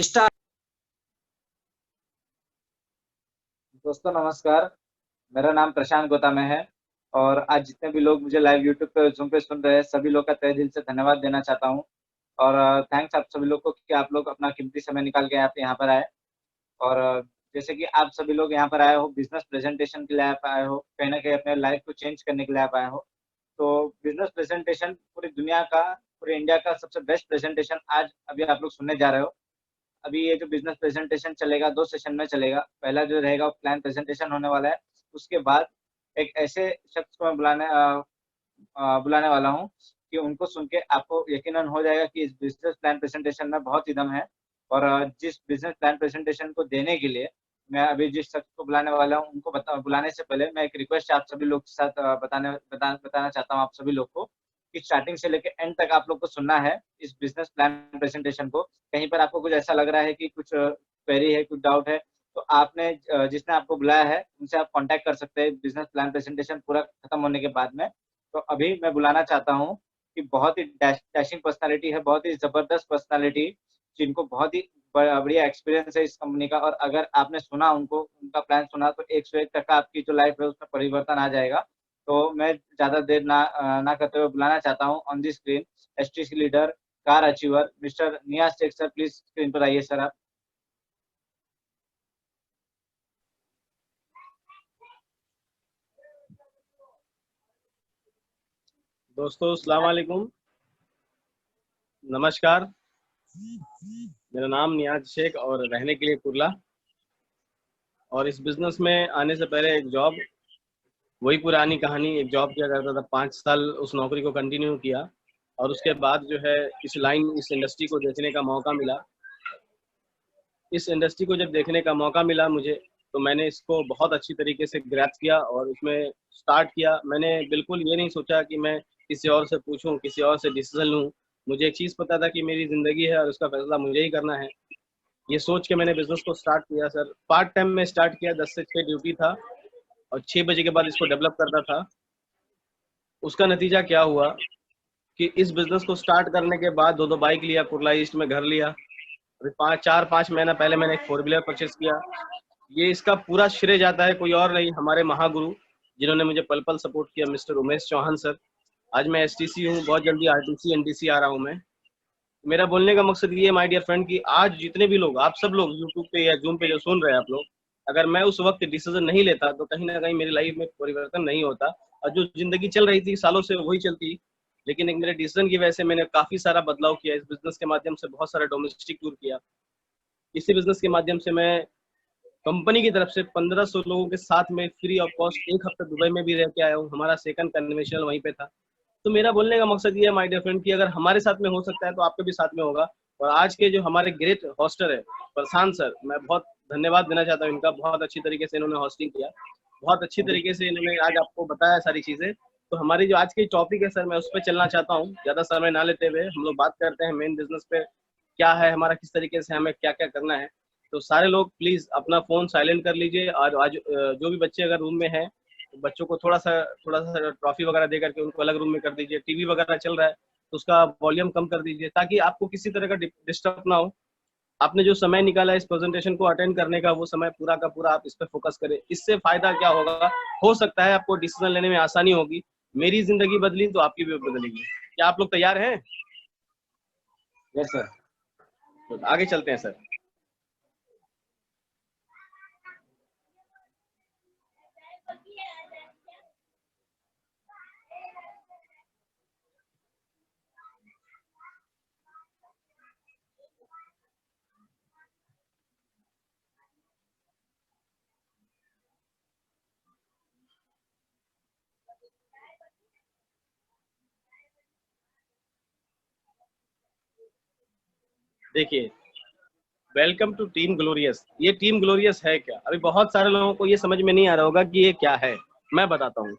Start. दोस्तों नमस्कार, मेरा नाम प्रशांत गौतम है। और आज जितने भी लोग मुझे लाइव यूट्यूब पे जूम पे सुन रहे हैं, सभी लोग का तहे दिल से धन्यवाद देना चाहता हूँ। और थैंक्स आप सभी लोग को कि आप लोग अपना कीमती समय निकाल के आप यहाँ पर आए। और जैसे कि आप सभी लोग यहाँ पर आए हो, बिजनेस प्रेजेंटेशन के लिए आप आए हो, कहीं ना कहीं अपने लाइफ को चेंज करने के लिए आप आए हो। तो बिजनेस प्रेजेंटेशन पूरी दुनिया का, पूरे इंडिया का सबसे बेस्ट प्रेजेंटेशन आज अभी आप लोग सुनने जा रहे हो। अभी ये जो बिजनेस प्रेजेंटेशन चलेगा, 2 सेशन में चलेगा। पहला जो रहेगा वो प्लान प्रेजेंटेशन होने वाला है। उसके बाद एक ऐसे शख्स को मैं बुलाने वाला हूँ कि उनको सुन के आपको यकीनन हो जाएगा कि इस बिजनेस प्लान प्रेजेंटेशन में बहुत ही दम है। और जिस बिजनेस प्लान प्रेजेंटेशन को देने के लिए मैं अभी जिस शख्स को बुलाने वाला हूँ, उनको बुलाने से पहले मैं एक रिक्वेस्ट आप सभी लोग के साथ बताना चाहता हूँ आप सभी लोग को कि स्टार्टिंग से लेकर एंड तक आप लोग को सुनना है इस बिजनेस प्लान प्रेजेंटेशन को। कहीं पर आपको कुछ ऐसा लग रहा है कि कुछ क्वेरी है, कुछ डाउट है, तो आपने जिसने आपको बुलाया है उनसे आप कांटेक्ट कर सकते हैं बिजनेस प्लान प्रेजेंटेशन पूरा खत्म होने के बाद में। तो अभी मैं बुलाना चाहता हूँ कि बहुत ही डैशिंग पर्सनालिटी है, बहुत ही जबरदस्त पर्सनालिटी, जिनको बहुत ही बढ़िया एक्सपीरियंस है इस कंपनी का। और अगर आपने सुना उनको, उनका प्लान सुना, तो 101% आपकी जो लाइफ है उसमें परिवर्तन आ जाएगा। तो मैं ज्यादा देर ना करते हुए बुलाना चाहता हूँ on the screen STC leader, car achiever, mister Niyaz Shaikh sir. Please screen पर आइए सर आप। दोस्तों अस्सलाम वालेकुम, नमस्कार। मेरा नाम नियाज शेख और रहने के लिए कुर्ला। और इस बिज़नेस में आने से पहले एक जॉब, वही पुरानी कहानी, एक जॉब किया करता था, 5 साल उस नौकरी को कंटिन्यू किया। और उसके बाद जो है इस इंडस्ट्री को देखने का मौका मिला। इस इंडस्ट्री को जब देखने का मौका मिला मुझे, तो मैंने इसको बहुत अच्छी तरीके से ग्रैस्प किया और उसमें स्टार्ट किया। मैंने बिल्कुल ये नहीं सोचा कि मैं किसी और से पूछूं, किसी और से डिसीजन लूं। मुझे एक चीज़ पता था कि मेरी ज़िंदगी है और उसका फैसला मुझे ही करना है। ये सोच के मैंने बिज़नेस को स्टार्ट किया सर। पार्ट टाइम में स्टार्ट किया, 10 से 6 ड्यूटी था और 6 बजे के बाद इसको डेवलप करता था। उसका नतीजा क्या हुआ कि इस बिज़नेस को स्टार्ट करने के बाद 2-2 बाइक लिया, कुर्ला ईस्ट में घर लिया। अभी 4-5 महीना पहले मैंने एक 4 व्हीलर परचेस किया। ये इसका पूरा श्रेय जाता है कोई और नहीं, हमारे महागुरु जिन्होंने मुझे पल पल सपोर्ट किया, मिस्टर उमेश चौहान सर। आज मैं एसटीसी हूँ, बहुत जल्दी आरटीसी एनडीसी आ रहा हूँ मैं। मेरा बोलने का मकसद ये है माय डियर फ्रेंड कि आज जितने भी लोग, आप सब लोग यूट्यूब पे या जूम पे जो सुन रहे हैं आप लोग, अगर मैं उस वक्त डिसीजन नहीं लेता तो कहीं ना कहीं मेरी लाइफ में परिवर्तन नहीं होता। और जो जिंदगी चल रही थी सालों से वही चलती। लेकिन एक मेरे डिसीजन की वजह से मैंने काफी सारा बदलाव किया। इस बिजनेस के माध्यम से बहुत सारा डोमेस्टिक टूर किया। इसी बिजनेस के माध्यम से मैं कंपनी की तरफ से 1500 लोगों के साथ में फ्री ऑफ कॉस्ट 1 हफ्ता दुबई में भी रह के आया हूँ। हमारा सेकंड कन्वेंशनल वहीं पे था। तो मेरा बोलने का मकसद ये है माय डियर फ्रेंड कि अगर हमारे साथ में हो सकता है तो आपके भी साथ में होगा। और आज के जो हमारे ग्रेट होस्टर है प्रशांत सर, मैं बहुत धन्यवाद देना चाहता हूँ इनका। बहुत अच्छी तरीके से इन्होंने होस्टिंग किया, बहुत अच्छी तरीके से इन्होंने आज आपको बताया सारी चीजें। तो हमारी जो आज की टॉपिक है सर, मैं उस पर चलना चाहता हूँ। ज्यादा समय ना लेते हुए हम लोग बात करते हैं मेन बिजनेस पे, क्या है हमारा, किस तरीके से हमें क्या क्या करना है। तो सारे लोग प्लीज अपना फोन साइलेंट कर लीजिए। और आज जो भी बच्चे अगर रूम में हैं, बच्चों को थोड़ा सा ट्रॉफी वगैरह दे करके उनको अलग रूम में कर दीजिए। टीवी वगैरह चल रहा है तो उसका वॉल्यूम कम कर दीजिए ताकि आपको किसी तरह का डिस्टर्ब ना हो। आपने जो समय निकाला इस प्रेजेंटेशन को अटेंड करने का, वो समय पूरा का पूरा आप इस पर फोकस करें। इससे फायदा क्या होगा, हो सकता है आपको डिसीजन लेने में आसानी होगी। मेरी जिंदगी बदली तो आपकी भी बदलेगी। क्या आप लोग तैयार हैं? Yes sir. तो आगे चलते हैं सर। देखिए, वेलकम टू टीम ग्लोरियस। ये टीम ग्लोरियस है क्या? अभी बहुत सारे लोगों को ये समझ में नहीं आ रहा होगा कि ये क्या है। मैं बताता हूँ।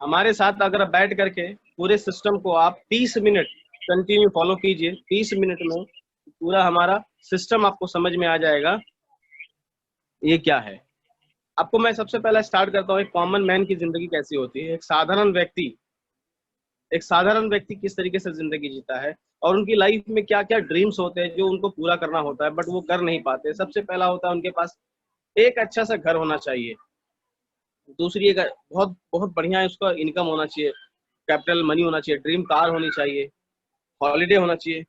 हमारे साथ अगर आप बैठ करके पूरे सिस्टम को आप 30 मिनट कंटिन्यू फॉलो कीजिए, 30 मिनट में पूरा हमारा सिस्टम आपको समझ में आ जाएगा ये क्या है। आपको मैं सबसे पहले स्टार्ट करता हूँ, एक कॉमन मैन की जिंदगी कैसी होती है। एक साधारण व्यक्ति किस तरीके से जिंदगी जीता है। और उनकी लाइफ में क्या क्या ड्रीम्स होते हैं जो उनको पूरा करना होता है, बट वो कर नहीं पाते। सबसे पहला होता है उनके पास एक अच्छा सा घर होना चाहिए। दूसरी एक बहुत बहुत बढ़िया है उसका इनकम होना चाहिए, कैपिटल मनी होना चाहिए, ड्रीम कार होनी चाहिए, हॉलीडे होना चाहिए,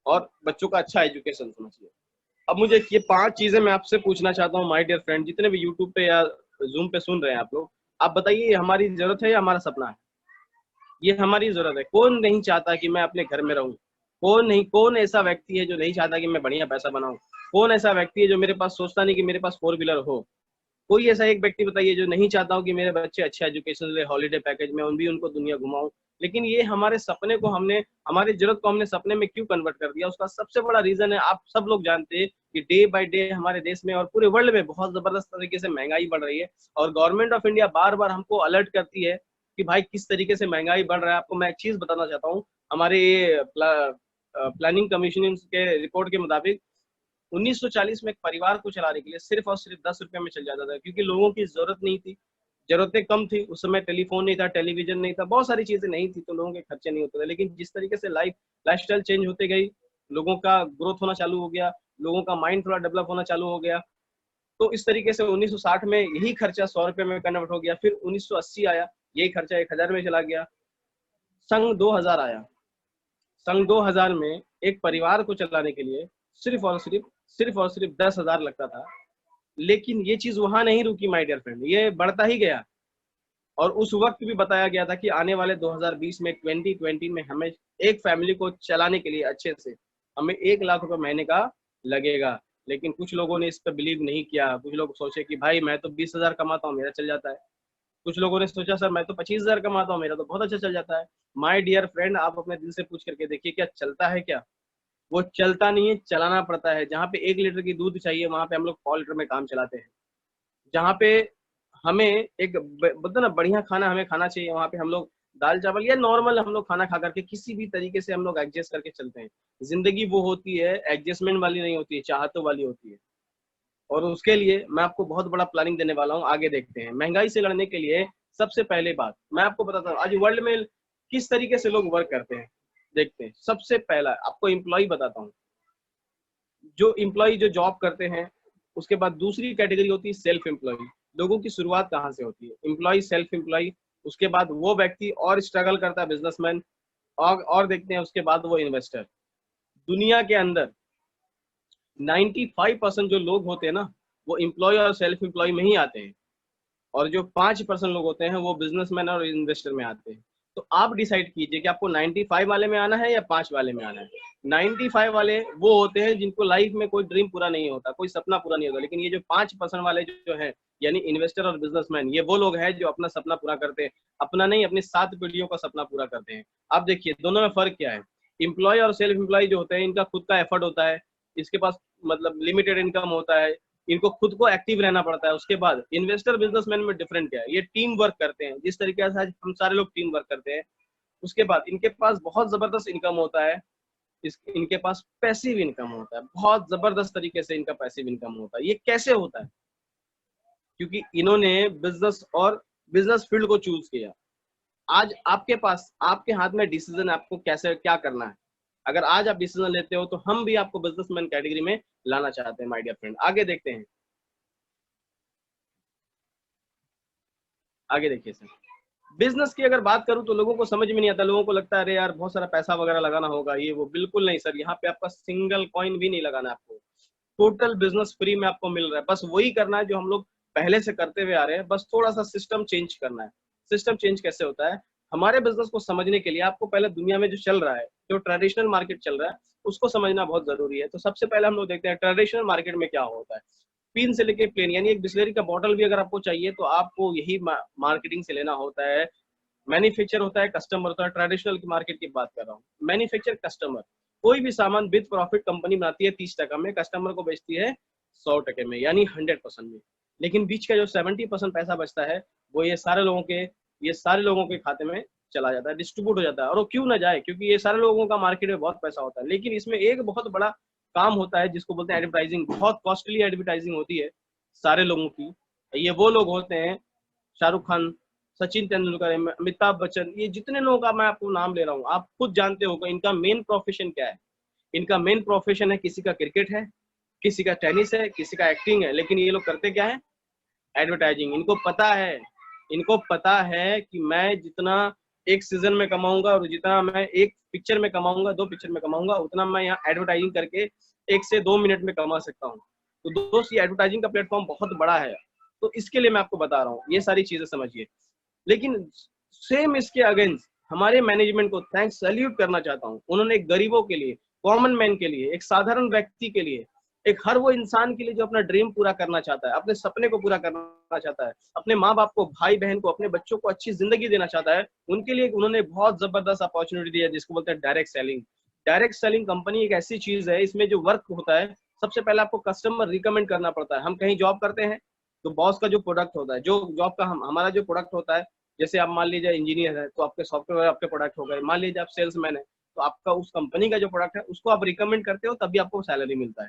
और बच्चों का अच्छा एजुकेशन होना चाहिए। अब मुझे ये 5 चीजें मैं आपसे पूछना चाहता हूँ माय डियर फ्रेंड, जितने भी यूट्यूब पे या जूम पे सुन रहे हैं आप लोग, आप बताइए ये हमारी जरूरत है या हमारा सपना है? ये हमारी जरूरत है। कौन नहीं चाहता कि मैं अपने घर में रहूं? कौन नहीं, कौन ऐसा व्यक्ति है जो नहीं चाहता कि मैं बढ़िया पैसा बनाऊं? कौन ऐसा व्यक्ति है जो मेरे पास सोचता नहीं कि मेरे पास 4 व्हीलर हो? कोई ऐसा एक व्यक्ति बताइए जो नहीं चाहता हो कि मेरे बच्चे अच्छे एजुकेशन ले, हॉलीडे पैकेज में उन भी उनको दुनिया घुमाऊं। लेकिन ये हमारे सपने को हमने, हमारी जरूरत को हमने सपने में क्यों कन्वर्ट कर दिया? उसका सबसे बड़ा रीजन है, आप सब लोग जानते हैं कि डे बाय डे हमारे देश में और पूरे वर्ल्ड में बहुत जबरदस्त तरीके से महंगाई बढ़ रही है। और गवर्नमेंट ऑफ इंडिया बार बार हमको अलर्ट करती है कि भाई किस तरीके से महंगाई बढ़ रहा है। आपको मैं एक चीज बताना चाहता हूँ, हमारे प्लानिंग कमीशन के रिपोर्ट के मुताबिक 1940 में एक परिवार को चलाने के लिए सिर्फ और सिर्फ 10 रुपए में चल जाता था, क्योंकि लोगों की जरूरत नहीं थी, जरूरतें कम थी उस समय, टेलीफोन नहीं था, टेलीविजन नहीं था, बहुत सारी चीजें नहीं थी, तो लोगों के खर्चे नहीं होते थे। लेकिन जिस तरीके से लाइफस्टाइल चेंज होते गई, लोगों का ग्रोथ होना चालू हो गया, लोगों का माइंड थोड़ा डेवलप होना चालू हो गया, तो इस तरीके से 1960 में यही खर्चा 100 रुपए में कन्वर्ट हो गया। फिर 1980 आया, यही खर्चा 1000 में चला गया। सन 2000 आया, सन 2000 में एक परिवार को चलाने के लिए सिर्फ और सिर्फ 10,000 लगता था। लेकिन ये चीज वहां नहीं रुकी माय डियर फ्रेंड, ये बढ़ता ही गया। और उस वक्त भी बताया गया था कि आने वाले 2020 में, 2020 में हमें एक फैमिली को चलाने के लिए अच्छे से हमें 1 लाख रुपए महीने का लगेगा। लेकिन कुछ लोगों ने इस पर बिलीव नहीं किया। कुछ लोग सोचे कि भाई मैं तो 20,000 कमाता हूँ, मेरा चल जाता है। कुछ लोगों ने सोचा सर मैं तो 25,000 कमाता हूँ, मेरा तो बहुत अच्छा चल जाता है। माय डियर फ्रेंड, आप अपने दिल से पूछ करके देखिए, क्या चलता है? क्या वो चलता नहीं है, चलाना पड़ता है। जहाँ पे 1 लीटर की दूध चाहिए वहां पे हम लोग 100 लीटर में काम चलाते हैं। जहाँ पे हमें एक बोलते ना बढ़िया खाना हमें खाना चाहिए, वहां पे हम लोग दाल चावल या नॉर्मल हम लोग खाना खा करके किसी भी तरीके से हम लोग एडजस्ट करके चलते हैं। जिंदगी वो होती है, एडजस्टमेंट वाली नहीं होती है, चाहतों वाली होती है। और उसके लिए मैं आपको बहुत बड़ा प्लानिंग देने वाला हूँ। आगे देखते हैं। महंगाई से लड़ने के लिए सबसे पहले बात मैं आपको बताता हूँ आज वर्ल्ड में किस तरीके से लोग वर्क करते हैं। देखते हैं, सबसे पहला आपको एम्प्लॉय बताता हूँ। जो एम्प्लॉय जो जॉब करते हैं, उसके बाद दूसरी कैटेगरी होती है सेल्फ एम्प्लॉय। लोगों की शुरुआत कहाँ से होती है? एम्प्लॉय, सेल्फ एम्प्लॉय, उसके बाद वो व्यक्ति और स्ट्रगल करता है, बिजनेसमैन, और देखते हैं उसके बाद वो इन्वेस्टर। दुनिया के अंदर 95% जो लोग होते हैं ना, वो एम्प्लॉय और सेल्फ एम्प्लॉय में ही आते हैं। और जो 5% लोग होते हैं वो बिजनेसमैन और इन्वेस्टर में आते हैं। तो आप डिसाइड कीजिए कि आपको 95 वाले में आना है या 5 वाले में आना है। 95 वाले वो होते हैं जिनको लाइफ में कोई ड्रीम पूरा नहीं होता, कोई सपना पूरा नहीं होता। लेकिन ये जो 5% वाले जो है, यानी इन्वेस्टर और बिजनेसमैन, ये वो लोग हैं जो अपना सपना पूरा करते हैं। अपना नहीं, अपनी 7 पीढ़ियों का सपना पूरा करते हैं। आप देखिए दोनों में फर्क क्या है। एम्प्लॉय और सेल्फ एम्प्लॉय जो होते हैं, इनका खुद का एफर्ट होता है, इसके पास मतलब लिमिटेड इनकम होता है, इनको खुद को एक्टिव रहना पड़ता है। उसके बाद इन्वेस्टर बिजनेसमैन में डिफरेंट क्या है, ये टीम वर्क करते हैं, जिस तरीके से आज हम सारे लोग टीम वर्क करते हैं। उसके बाद इनके पास बहुत जबरदस्त इनकम होता है, इनके पास पैसिव इनकम होता है, बहुत जबरदस्त तरीके से इनका पैसिव इनकम होता है। ये कैसे होता है? क्योंकि इन्होंने बिजनेस फील्ड को चूज किया। आज आपके पास, आपके हाथ में डिसीजन, आपको कैसे क्या करना है। अगर आज आप डिसीजन लेते हो तो हम भी आपको बिजनेसमैन कैटेगरी में लाना चाहते हैं माय डियर फ्रेंड। आगे देखते हैं, आगे देखिए सर। बिजनेस की अगर बात करूं तो लोगों को समझ में नहीं आता। लोगों को लगता है अरे यार बहुत सारा पैसा वगैरह लगाना होगा, ये वो। बिल्कुल नहीं सर, यहाँ पे आपका सिंगल कॉइन भी नहीं लगाना है आपको। टोटल बिजनेस फ्री में आपको मिल रहा है। बस वही करना है जो हम लोग पहले से करते हुए आ रहे हैं, बस थोड़ा सा सिस्टम चेंज करना है। सिस्टम चेंज कैसे होता है? हमारे बिजनेस को समझने के लिए आपको पहले दुनिया में जो चल रहा है, जो ट्रेडिशनल मार्केट चल रहा है, उसको समझना बहुत जरूरी है। तो सबसे पहले हम लोग देखते हैं ट्रेडिशनल मार्केट में क्या होता है। पिन से लेके प्लेन, यानी एक बिस्लरी का बॉटल भी अगर आपको चाहिए तो आपको यही मार्केटिंग से लेना होता है। मैन्युफैक्चर होता है, कस्टमर होता है। ट्रेडिशनल की मार्केट की बात कर रहा हूँ। Manufacture, customer. कोई भी सामान विद प्रॉफिट कंपनी बनाती है 30% में, कस्टमर को बेचती है 100% में, यानी 100% में। लेकिन बीच का जो 70% पैसा बचता है, वो ये सारे लोगों के खाते में चला जाता है, डिस्ट्रीब्यूट हो जाता है। और वो क्यों ना जाए, क्योंकि ये सारे लोगों का मार्केट में बहुत पैसा होता है। लेकिन इसमें एक बहुत बड़ा काम होता है जिसको बोलते हैं एडवर्टाइजिंग। बहुत कॉस्टली एडवर्टाइजिंग होती है सारे लोगों की। ये वो लोग होते हैं, शाहरुख खान, सचिन तेंदुलकर है, अमिताभ बच्चन, ये जितने लोगों का मैं आपको नाम ले रहा हूँ, आप खुद जानते हो कि इनका मेन प्रोफेशन क्या है। इनका मेन प्रोफेशन है, किसी का क्रिकेट है, किसी का टेनिस है, किसी का एक्टिंग है, लेकिन ये लोग करते क्या है, एडवर्टाइजिंग। इनको पता है कि मैं जितना एक सीजन में कमाऊंगा और जितना मैं एक पिक्चर में कमाऊंगा, 2 पिक्चर में कमाऊंगा, उतना मैं यहाँ एडवर्टाइजिंग करके 1 से 2 मिनट में कमा सकता हूँ। तो दोस्त ये एडवर्टाइजिंग का प्लेटफॉर्म बहुत बड़ा है, तो इसके लिए मैं आपको बता रहा हूँ, ये सारी चीजें समझिए। लेकिन सेम इसके अगेंस्ट हमारे मैनेजमेंट को थैंक्स सैल्यूट करना चाहता हूँ। उन्होंने एक गरीबों के लिए, कॉमन मैन के लिए, एक साधारण व्यक्ति के लिए, एक हर वो इंसान के लिए जो अपना ड्रीम पूरा करना चाहता है, अपने सपने को पूरा करना चाहता है, अपने माँ बाप को, भाई बहन को, अपने बच्चों को अच्छी जिंदगी देना चाहता है, उनके लिए उन्होंने बहुत जबरदस्त अपॉर्चुनिटी दी है, जिसको बोलते हैं direct selling. Direct selling company एक ऐसी चीज है, इसमें जो वर्क होता है, सबसे पहले आपको कस्टमर रिकमेंड करना पड़ता है। हम कहीं जॉब करते हैं तो बॉस का जो प्रोडक्ट होता है, जो जॉब का हमारा जो प्रोडक्ट होता है, जैसे आप मान लीजिए इंजीनियर है तो आपके सॉफ्टवेयर आपके प्रोडक्ट हो गए, मान लीजिए आप सेल्समैन है तो आपका उस कंपनी का जो प्रोडक्ट है उसको आप रिकमेंड करते हो, तभी आपको सैलरी मिलता है।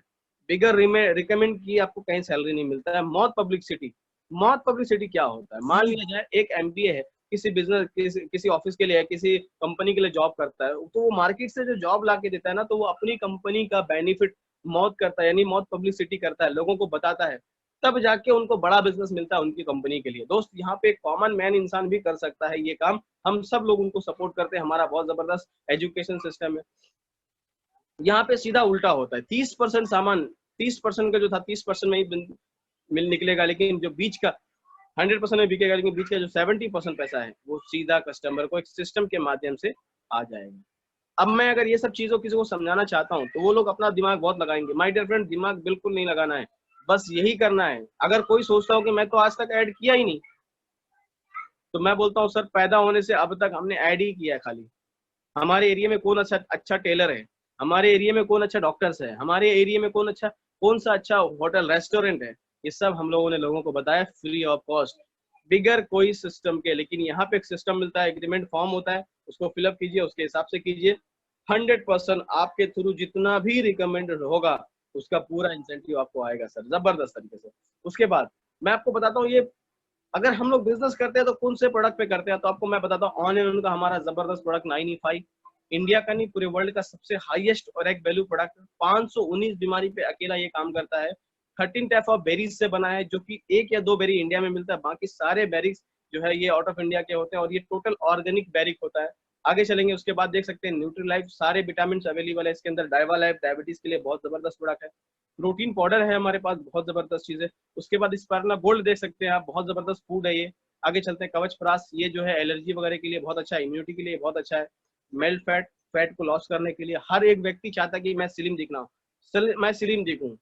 बिगर रिकमेंड की आपको कहीं सैलरी नहीं मिलता है। मौत पब्लिसिटी क्या होता है, मान लिया जाए एक एमबीए है, किसी बिजनेस किसी ऑफिस के लिए है, किसी कंपनी के लिए जॉब करता है, तो वो मार्केट से जो जॉब ला के देता है ना, तो वो अपनी कंपनी का बेनिफिट मौत करता है, यानी मौत पब्लिसिटी करता है, लोगों को बताता है, तब जाके उनको बड़ा बिजनेस मिलता है उनकी कंपनी के लिए। दोस्त यहाँ पे कॉमन मैन इंसान भी कर सकता है ये काम, हम सब लोग उनको सपोर्ट करते हैं, हमारा बहुत जबरदस्त एजुकेशन सिस्टम है। यहाँ पे सीधा उल्टा होता है, 30% सामान, 30% का जो था 30% में ही मिल निकलेगा, लेकिन जो बीच का 100% में बिकेगा, लेकिन बीच का जो 70% पैसा है वो सीधा कस्टमर को एक सिस्टम के माध्यम से आ जाएगा। अब मैं अगर ये सब चीजों किसी को समझाना चाहता हूँ तो वो लोग अपना दिमाग बहुत लगाएंगे। माय डियर फ्रेंड, दिमाग बिल्कुल नहीं लगाना है, बस यही करना है। अगर कोई सोचता हो कि मैं तो आज तक ऐड किया ही नहीं, तो मैं बोलता हूँ सर, पैदा होने से अब तक हमने ऐड ही किया है खाली। हमारे एरिया में कौन अच्छा टेलर है, हमारे एरिया में कौन अच्छा डॉक्टर्स है, हमारे एरिया में कौन सा अच्छा होटल रेस्टोरेंट है, ये सब हम लोगों ने लोगों को बताया फ्री ऑफ कॉस्ट, बिगर कोई सिस्टम के। लेकिन यहाँ पे एक सिस्टम मिलता है, एग्रीमेंट फॉर्म होता है, उसको फिलअप कीजिए, उसके हिसाब से कीजिए। 100% आपके थ्रू जितना भी रिकमेंडेड होगा उसका पूरा इंसेंटिव आपको आएगा सर, जबरदस्त तरीके से। उसके बाद मैं आपको बताता हूँ, ये अगर हम लोग बिजनेस करते हैं तो कौन से प्रोडक्ट पे करते हैं, तो आपको मैं बताता हूँ, ऑन एंड ऑन का हमारा जबरदस्त प्रोडक्ट 9E5 इंडिया का नहीं पूरे वर्ल्ड का सबसे हाईएस्ट और एक वैल्यू प्रोडक्ट, 519 बीमारी पे अकेला ये काम करता है। 13 टाइप ऑफ बेरीज से बना है, जो कि 1 या 2 बेरी इंडिया में मिलता है, बाकी सारे बेरीज जो है ये आउट ऑफ इंडिया के होते हैं, और ये टोटल ऑर्गेनिक बेरिक होता है। आगे चलेंगे उसके बाद देख सकते हैं न्यूट्रीलाइफ, सारे विटामिन अवेलेबल है इसके अंदर। डाइवा लाइफ डायबिटीज के लिए बहुत जबरदस्त प्रोडक्ट है। प्रोटीन पाउडर है हमारे पास, बहुत जबरदस्त चीज है। उसके बाद स्पार्ला गोल्ड देख सकते हैं आप, बहुत जबरदस्त फूड है ये। आगे चलते हैं कवच प्रास, ये जो है एलर्जी वगैरह के लिए बहुत अच्छा है, इम्यूनिटी के लिए बहुत अच्छा है। मेल्ट फैट को लॉस करने के लिए, हर एक व्यक्ति चाहता है कि मैं स्लिम दिखना हूँ, मैं स्लिम दिखूं,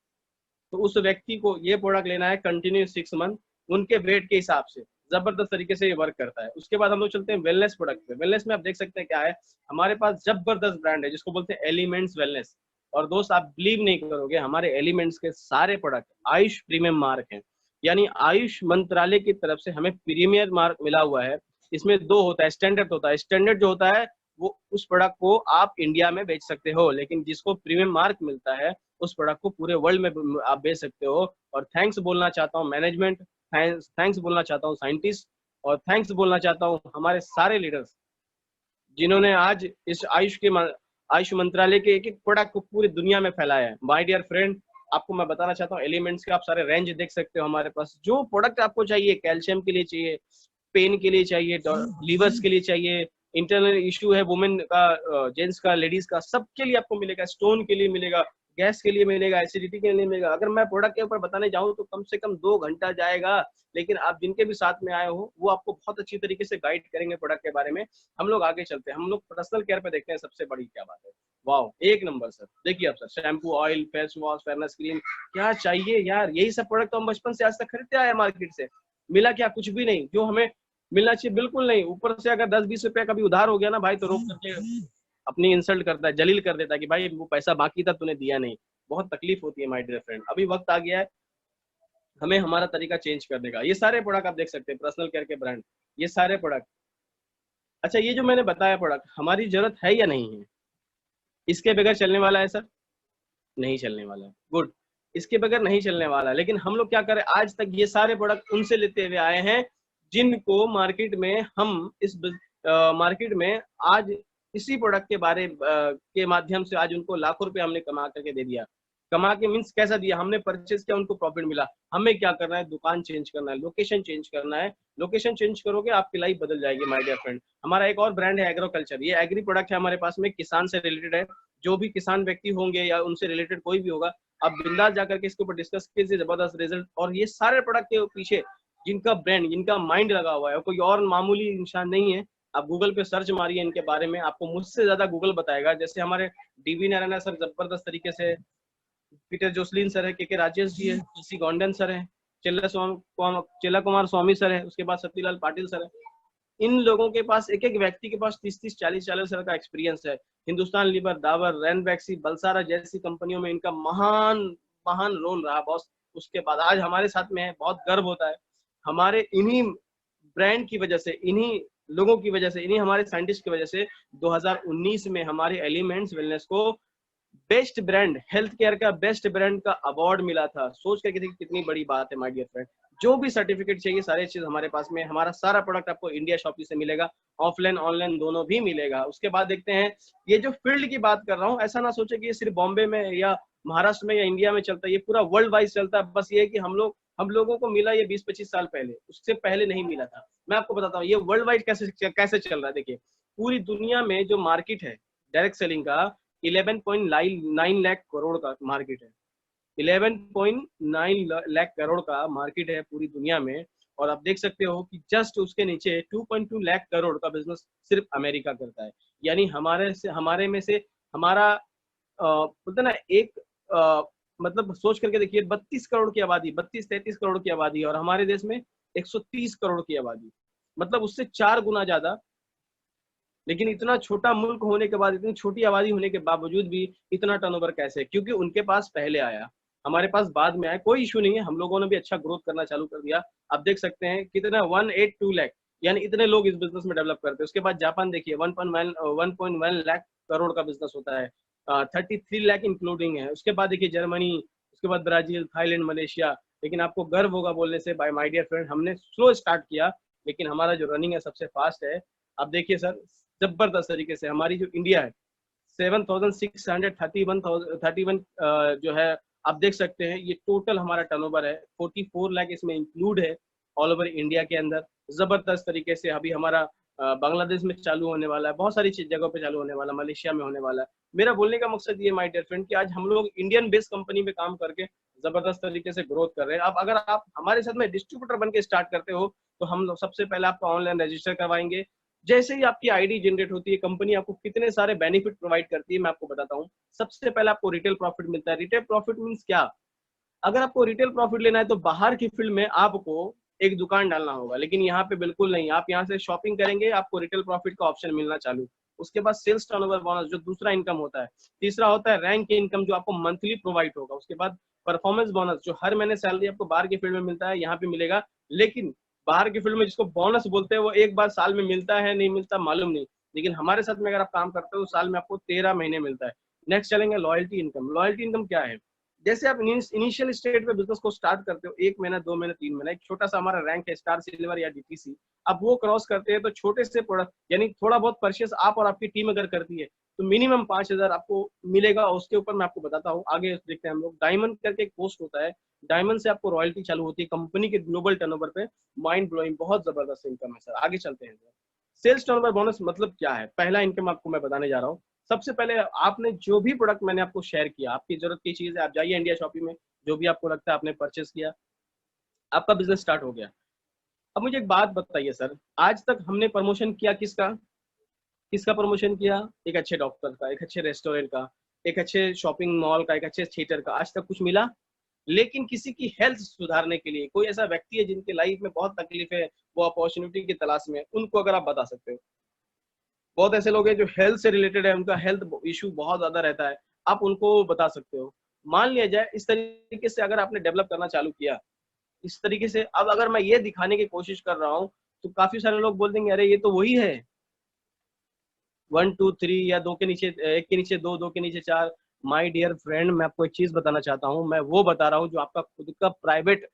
तो उस व्यक्ति को ये प्रोडक्ट लेना है कंटिन्यू 6 मंथ, उनके वेट के हिसाब से जबरदस्त तरीके से ये वर्क करता है। उसके बाद हम लोग चलते हैं वेलनेस प्रोडक्ट पे। वेलनेस में आप देख सकते हैं क्या है, हमारे पास जबरदस्त ब्रांड है जिसको बोलते हैं एलिमेंट्स वेलनेस। और दोस्त आप बिलीव नहीं करोगे, हमारे एलिमेंट्स के सारे प्रोडक्ट आयुष प्रीमियम मार्क है, यानी आयुष मंत्रालय की तरफ से हमें प्रीमियर मार्क मिला हुआ है। इसमें 2 होता है, स्टैंडर्ड होता है, स्टैंडर्ड जो होता है वो उस प्रोडक्ट को आप इंडिया में बेच सकते हो, लेकिन जिसको प्रीमियम मार्क मिलता है उस प्रोडक्ट को पूरे वर्ल्ड में आप बेच सकते हो। और थैंक्स बोलना चाहता हूँ मैनेजमेंट, थैंक्स बोलना चाहता हूँ साइंटिस्ट, और थैंक्स बोलना चाहता हूँ हमारे सारे लीडर्स, जिन्होंने आज इस आयुष मंत्रालय के एक एक प्रोडक्ट को पूरी दुनिया में फैलाया है। माय डियर फ्रेंड, आपको मैं बताना चाहता हूँ, एलिमेंट्स के आप सारे रेंज देख सकते हो हमारे पास। जो प्रोडक्ट आपको चाहिए, कैल्शियम के लिए चाहिए, पेन के लिए चाहिए, लीवर्स के लिए चाहिए, इंटरनल इश्यू है वुमेन का, जेंट्स का, लेडीज का, सबके लिए आपको मिलेगा। स्टोन के लिए मिलेगा, गैस के लिए मिलेगा, एसिडिटी के लिए मिलेगा। अगर मैं प्रोडक्ट के ऊपर बताने जाऊँ तो कम से कम 2 घंटा जाएगा, लेकिन आप जिनके भी साथ में आए हो वो आपको बहुत अच्छी तरीके से गाइड करेंगे प्रोडक्ट के बारे में। हम लोग आगे चलते हैं, हम लोग पर्सनल केयर पे देखते हैं, सबसे बड़ी क्या बात है। वाह, एक नंबर सर। देखिए आप sir, shampoo, oil, face wash, fairness cream, क्या चाहिए यार, यही सब प्रोडक्ट तो हम बचपन से आज तक खरीदते आए मार्केट से। मिला क्या? कुछ भी नहीं। जो हमें मिलना चाहिए बिल्कुल नहीं, ऊपर से अगर 10-20 रुपया कभी उधार हो गया ना भाई, तो रोक करके अपनी इंसल्ट करता है, जलील कर देता है कि भाई वो पैसा बाकी था तूने दिया नहीं। बहुत तकलीफ होती है माय डियर फ्रेंड। अभी वक्त आ गया है हमें हमारा तरीका चेंज करने का। ये सारे प्रोडक्ट आप देख सकते हैं, पर्सनल केयर के ब्रांड, ये सारे प्रोडक्ट। अच्छा, ये जो मैंने बताया प्रोडक्ट हमारी जरूरत है या नहीं है? इसके बगैर चलने वाला है सर? नहीं चलने वाला है। गुड, इसके बगैर नहीं चलने वाला। लेकिन हम लोग क्या करें, आज तक ये सारे प्रोडक्ट उनसे लेते हुए आए हैं जिनको मार्केट में हम इस मार्केट में आज इसी प्रोडक्ट के बारे के माध्यम से आज उनको लाखों रुपए हमने कमा करके दे दिया। कमा के मीन्स कैसा दिया, हमने परचेज किया, उनको प्रॉफिट मिला। हमें क्या करना है, दुकान चेंज करना है, लोकेशन चेंज करना है। लोकेशन चेंज करोगे आपकी लाइफ बदल जाएगी माय डियर फ्रेंड। हमारा एक और ब्रांड है एग्रोकल्चर, ये एग्री प्रोडक्ट है हमारे पास में, किसान से रिलेटेड है। जो भी किसान व्यक्ति होंगे या उनसे रिलेटेड कोई भी होगा, आप बिंदास जाकर के इसके ऊपर डिस्कस कीजिए, जबरदस्त रिजल्ट। और ये सारे प्रोडक्ट के पीछे जिनका ब्रांड, जिनका माइंड लगा हुआ है, कोई और मामूली इंसान नहीं है। आप गूगल पे सर्च मारिए इनके बारे में, आपको मुझसे ज्यादा गूगल बताएगा। जैसे हमारे डीवी नारायण सर जबरदस्त तरीके से, पीटर जोसलिन सर है, के राजेश जी है, सी गोंडन सर है, चेला कुमार स्वामी सर है, उसके बाद सत्यलाल पाटिल सर है। इन लोगों के पास, एक एक व्यक्ति के पास 30-30, 40-40 साल का एक्सपीरियंस है। हिंदुस्तान लीवर, डाबर, रैनबैक्सी, बलसारा जैसी कंपनियों में इनका महान महान रोल रहा बॉस। उसके बाद आज हमारे साथ में है, बहुत गर्व होता है। हमारे इन्हीं ब्रांड की वजह से, इन्हीं लोगों की वजह से, इन्हीं हमारे साइंटिस्ट की वजह से 2019 में हमारे एलिमेंट्स वेलनेस को बेस्ट ब्रांड, हेल्थ केयर का बेस्ट ब्रांड का अवार्ड मिला था। सोच कर कितनी बड़ी बात है माय डियर फ्रेंड। जो भी सर्टिफिकेट चाहिए सारे चीज हमारे पास में, हमारा सारा प्रोडक्ट आपको इंडिया शॉपी से मिलेगा, ऑफलाइन ऑनलाइन दोनों भी मिलेगा। उसके बाद देखते हैं, ये जो फील्ड की बात कर रहा हूँ, ऐसा ना सोचे कि ये सिर्फ बॉम्बे में या महाराष्ट्र में या इंडिया में चलता है, ये पूरा वर्ल्ड वाइड चलता है। बस ये है कि हम लोगों को मिला ये 20-25 साल पहले, उससे पहले नहीं मिला था। मैं आपको बताता हूँ ये वर्ल्ड वाइड कैसे चल रहा है। देखिए, पूरी दुनिया में जो मार्केट है डायरेक्ट सेलिंग का, 11.9 लाख करोड़ का मार्केट है। 11.9 लाख करोड़ का मार्केट है पूरी दुनिया में। और आप देख सकते हो कि जस्ट उसके नीचे 2.2 लाख करोड़ का बिजनेस सिर्फ अमेरिका करता है। यानी हमारे में से हमारा बोलते ना एक मतलब सोच करके देखिए, 32 करोड़ की आबादी, 32-33 करोड़ की आबादी, और हमारे देश में 130 करोड़ की आबादी, मतलब उससे 4 गुना ज्यादा। लेकिन इतना छोटा मुल्क होने के बाद, इतनी छोटी आबादी होने के बावजूद भी इतना टर्नओवर कैसे? क्योंकि उनके पास पहले आया, हमारे पास बाद में आया। कोई इशू नहीं है, हम लोगों ने भी अच्छा ग्रोथ करना चालू कर दिया। आप देख सकते हैं कितना 182 लाख, यानी इतने लोग इस बिजनेस में डेवलप करते हैं। उसके बाद जापान देखिए, 1.1 लाख करोड़ का बिजनेस होता है, 33 लाख इंक्लूडिंग है। उसके बाद देखिए जर्मनी, उसके बाद ब्राजील, थाईलैंड, मलेशिया। लेकिन आपको गर्व होगा बोलने से, बाय माय डियर फ्रेंड, हमने स्लो स्टार्ट किया, लेकिन हमारा जो रनिंग है सबसे फास्ट है। अब देखिए सर, जबरदस्त तरीके से हमारी जो इंडिया है 7,631 जो है, आप देख सकते हैं ये टोटल हमारा टर्नओवर है। 44 लाख इसमें इंक्लूड है ऑल ओवर इंडिया के अंदर। जबरदस्त तरीके से अभी हमारा बांग्लादेश में चालू होने वाला है, बहुत सारी जगहों पे चालू होने वाला है, मलेशिया में होने वाला है। मेरा बोलने का मकसद ये माय डियर फ्रेंड कि आज हम लोग इंडियन बेस्ड कंपनी में काम करके जबरदस्त तरीके से ग्रोथ कर रहे हैं। अब अगर आप हमारे साथ में डिस्ट्रीब्यूटर बन के स्टार्ट करते हो, तो हम सबसे पहले आपको ऑनलाइन रजिस्टर करवाएंगे। जैसे ही आपकी आईडी जनरेट होती है, कंपनी आपको कितने सारे बेनिफिट प्रोवाइड करती है मैं आपको बताता हूँ। सबसे पहले आपको रिटेल प्रॉफिट मिलता है। रिटेल प्रॉफिट मींस क्या? अगर आपको रिटेल प्रॉफिट लेना है तो बाहर की फील्ड में आपको एक दुकान डालना होगा, लेकिन यहाँ पे बिल्कुल नहीं। आप यहाँ से शॉपिंग करेंगे, आपको रिटेल प्रॉफिट का ऑप्शन मिलना चालू। उसके बाद सेल्स टर्नओवर बोनस, जो दूसरा इनकम होता है। तीसरा होता है रैंक इनकम, जो आपको मंथली प्रोवाइड होगा। उसके बाद परफॉर्मेंस बोनस, जो हर महीने सैलरी आपको बाहर की फील्ड में मिलता है, यहाँ पे मिलेगा। लेकिन बाहर की फील्ड में जिसको बोनस बोलते हैं, वो एक बार साल में मिलता है, नहीं मिलता मालूम नहीं। लेकिन हमारे साथ में अगर आप काम करते हो तो साल में आपको 13 महीने मिलता है। नेक्स्ट चलेंगे लॉयल्टी इनकम। लॉयल्टी इनकम क्या है? जैसे आप इनिशियल स्टेज पे बिजनेस को स्टार्ट करते हो, 1 महीना, 2 महीना, 3 महीना, एक छोटा सा हमारा रैंक है स्टार, सिल्वर या डीटीसी। अब वो क्रॉस करते हैं तो छोटे से प्रोडक्ट, यानी थोड़ा बहुत परचेस आप और आपकी टीम अगर करती है तो मिनिमम 5,000 आपको मिलेगा। उसके ऊपर मैं आपको बताता हूँ, आगे देखते हैं हम लोग। डायमंड करके एक पोस्ट होता है, डायमंड से आपको रॉयल्टी चालू होती है कंपनी के ग्लोबल टर्नओवर पे। माइंड ब्लोइंग, बहुत जबरदस्त इनकम है सर। आगे चलते हैं। सेल्स टर्नओवर बोनस मतलब क्या है? पहला इनकम आपको मैं बताने जा रहा हूँ। सबसे पहले आपने जो भी प्रोडक्ट मैंने आपको शेयर किया, आपकी जरूरत की चीज है, आप जाइए इंडिया शॉपी में, जो भी आपको लगता है आपने परचेस किया, आपका बिजनेस स्टार्ट हो गया। अब मुझे एक बात बताइए सर, आज तक हमने प्रमोशन किया किसका? किसका प्रमोशन किया? एक अच्छे डॉक्टर का, एक अच्छे रेस्टोरेंट का, एक अच्छे शॉपिंग मॉल का, एक अच्छे थिएटर का। आज तक कुछ मिला? लेकिन किसी की हेल्थ सुधारने के लिए, कोई ऐसा व्यक्ति है जिनके लाइफ में बहुत तकलीफ है, वो अपॉर्चुनिटी की तलाश में, उनको अगर आप बता सकते हो। बहुत ऐसे लोग हैं जो हेल्थ से रिलेटेड है, उनका हेल्थ इशू बहुत ज्यादा रहता है, आप उनको बता सकते हो। मान लिया जाए इस तरीके से अगर आपने डेवलप करना चालू किया, इस तरीके से, अब अगर मैं ये दिखाने की कोशिश कर रहा हूँ तो काफी सारे लोग बोल देंगे अरे ये तो वही है, 1 2 3 या दो के नीचे एक के नीचे दो, दो के नीचे चार। माय डियर फ्रेंड, मैं आपको एक चीज बताना चाहता हूँ, मैं वो बता रहा हूँ जो आपका खुद का प्राइवेट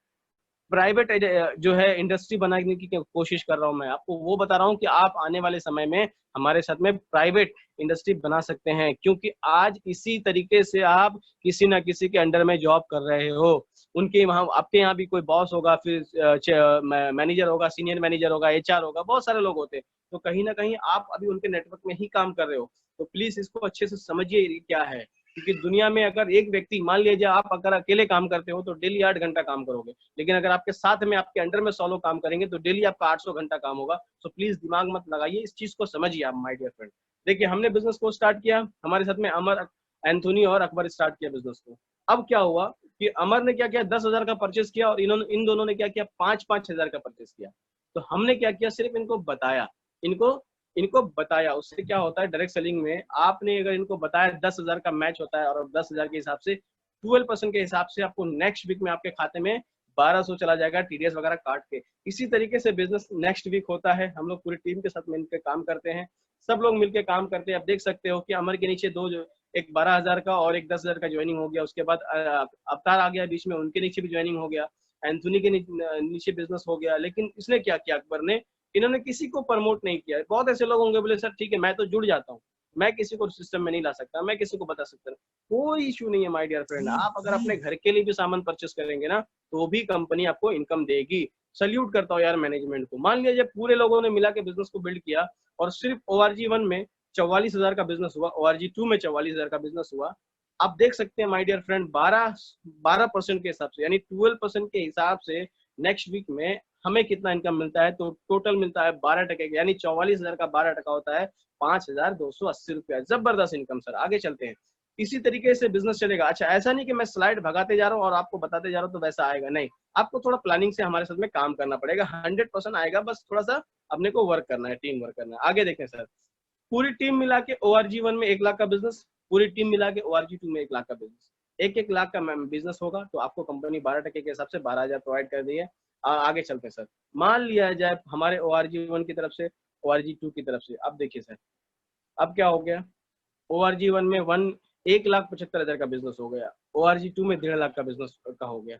प्राइवेट जो है इंडस्ट्री बनाने की कोशिश कर रहा हूँ। मैं आपको वो बता रहा हूँ कि आप आने वाले समय में हमारे साथ में प्राइवेट इंडस्ट्री बना सकते हैं, क्योंकि आज इसी तरीके से आप किसी ना किसी के अंडर में जॉब कर रहे हो। उनके वहाँ, आपके यहाँ भी कोई बॉस होगा, फिर मैनेजर होगा, सीनियर मैनेजर होगा, एचआर होगा, बहुत सारे लोग होते हैं। तो कहीं ना कहीं आप अभी उनके नेटवर्क में ही काम कर रहे हो। तो प्लीज इसको अच्छे से समझिए क्या है, क्योंकि दुनिया में अगर एक व्यक्ति, मान लीजिए आप अगर अकेले काम करते हो तो डेली 8 घंटा काम करोगे, लेकिन अगर आपके साथ में आपके अंडर में 100 लोग काम करेंगे तो डेली आपका 800 घंटा काम होगा। तो प्लीज दिमाग मत लगाइए, इस चीज को समझिए आप माय डियर फ्रेंड। देखिए, हमने बिजनेस को स्टार्ट किया, हमारे साथ में अमर, एंथोनी और अकबर स्टार्ट किया बिजनेस को। अब क्या हुआ कि अमर ने क्या किया, 10,000 का परचेस किया, और इन दोनों ने क्या किया, 5,000 का परचेस किया। तो हमने क्या किया, सिर्फ इनको बताया, इनको इनको बताया। उससे क्या होता है, डायरेक्ट सेलिंग में आपने अगर इनको बताया 10,000 का मैच होता है, और 10,000 के हिसाब से 12% के हिसाब से आपको नेक्स्ट वीक में आपके खाते में 1200 चला जाएगा, टीडीएस वगैरह काट के। इसी तरीके से बिजनेस नेक्स्ट वीक होता है। हम लोग पूरी टीम के साथ मिलकर काम करते हैं, सब लोग मिलकर काम करते हैं। आप देख सकते हो कि अमर के नीचे दो, जो एक 12,000 का और एक 10,000 का ज्वाइनिंग हो गया। उसके बाद अवतार आ गया बीच में, उनके नीचे भी ज्वाइनिंग हो गया। एंथोनी के नीचे बिजनेस हो गया। लेकिन इसने क्या किया, अकबर ने, इन्होंने किसी को प्रमोट नहीं किया। बहुत ऐसे लोग होंगे बोले सर ठीक है मैं तो जुड़ जाता हूँ, मैं किसी को सिस्टम में नहीं ला सकता, मैं किसी को बता सकता, कोई इशू नहीं है माय डियर फ्रेंड। आप अगर अपने घर के लिए भी सामान परचेस करेंगे ना, तो भी कंपनी आपको इनकम देगी। सल्यूट करता हूँ यार मैनेजमेंट को। मान लीजिए पूरे लोगों ने मिला के बिजनेस को बिल्ड किया, और सिर्फ ORG 1 में 44,000 का बिजनेस हुआ, ORG 2 में 44,000 का बिजनेस हुआ। आप देख सकते हैं माय डियर फ्रेंड, 12% के हिसाब से, यानी 12% के हिसाब से नेक्स्ट वीक में हमें कितना इनकम मिलता है, तो टोटल मिलता है 12% का, यानी 44,000 का 12% होता है 5,280 रुपया। जबरदस्त इनकम सर। आगे चलते हैं, इसी तरीके से बिजनेस चलेगा। अच्छा, ऐसा नहीं कि मैं स्लाइड भगाते जा रहा हूँ और आपको बताते जा रहा हूँ तो वैसा आएगा, नहीं, आपको थोड़ा प्लानिंग से हमारे साथ में काम करना पड़ेगा। 100% आएगा, बस थोड़ा सा अपने को वर्क करना है, टीम वर्क करना है। आगे देखें सर, पूरी टीम मिला के ORG 1 में 1 लाख का बिजनेस, पूरी टीम मिला के ORG 2 में 1 लाख का बिजनेस, 1-1 लाख का बिजनेस होगा। तो आपको कंपनी 12% के हिसाब से 12,000 प्रोवाइड कर दी है। आगे चलते हैं सर, मान लिया जाए हमारे ORG 1 की तरफ से, ORG 2 की तरफ से। अब देखिए सर, अब क्या हो गया, ORG 1 में 1,75,000 का बिजनेस हो गया, ORG 2 में 1.5 लाख का बिजनेस का हो गया।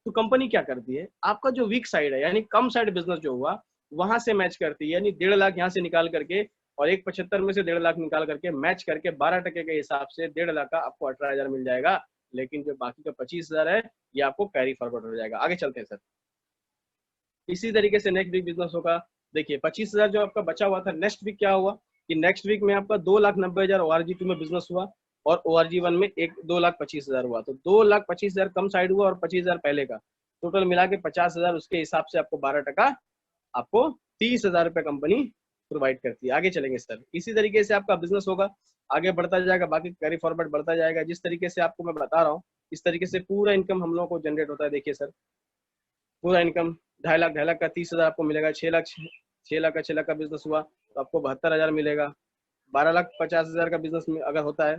तो कंपनी क्या करती है, आपका जो वीक साइड है, यानी कम साइड बिजनेस जो हुआ, वहां से मैच करती है, यानी 1.5 लाख यहाँ से निकाल करके, और 1,75 में से 1.5 लाख निकाल करके मैच करके 12% के हिसाब से 1.5 लाख का आपको 18,000 मिल जाएगा। लेकिन जो बाकी का 25,000 है, ये आपको कैरी फॉरवर्ड हो जाएगा। आगे चलते हैं सर, इसी तरीके से नेक्स्ट वीक बिजनेस होगा। देखिए 25,000 जो आपका बचा हुआ था, नेक्स्ट वीक क्या हुआ कि नेक्स्ट वीक में आपका 2,90,000 ORG 2 में बिजनेस हुआ, और ORG 1 में 2,25,000 हुआ। तो 2,25,000 कम साइड हुआ और 25,000 पहले का, टोटल मिला के 50,000। उसके हिसाब से आपको 12%, आपको 30,000 रुपये कंपनी प्रोवाइड करती है। आगे चलेंगे सर, इसी तरीके से आपका बिजनेस होगा, आगे बढ़ता जाएगा, बाकी कैरी फॉरवर्ड बढ़ता जाएगा। जिस तरीके से आपको मैं बता रहा हूँ, इस तरीके से पूरा इनकम हम लोगों को जनरेट होता है। देखिए सर, पूरा इनकम 2.5 लाख का 30,000 आपको मिलेगा, 6 लाख का बिजनेस हुआ तो आपको 72,000 मिलेगा। 12,50,000 का बिजनेस में अगर होता है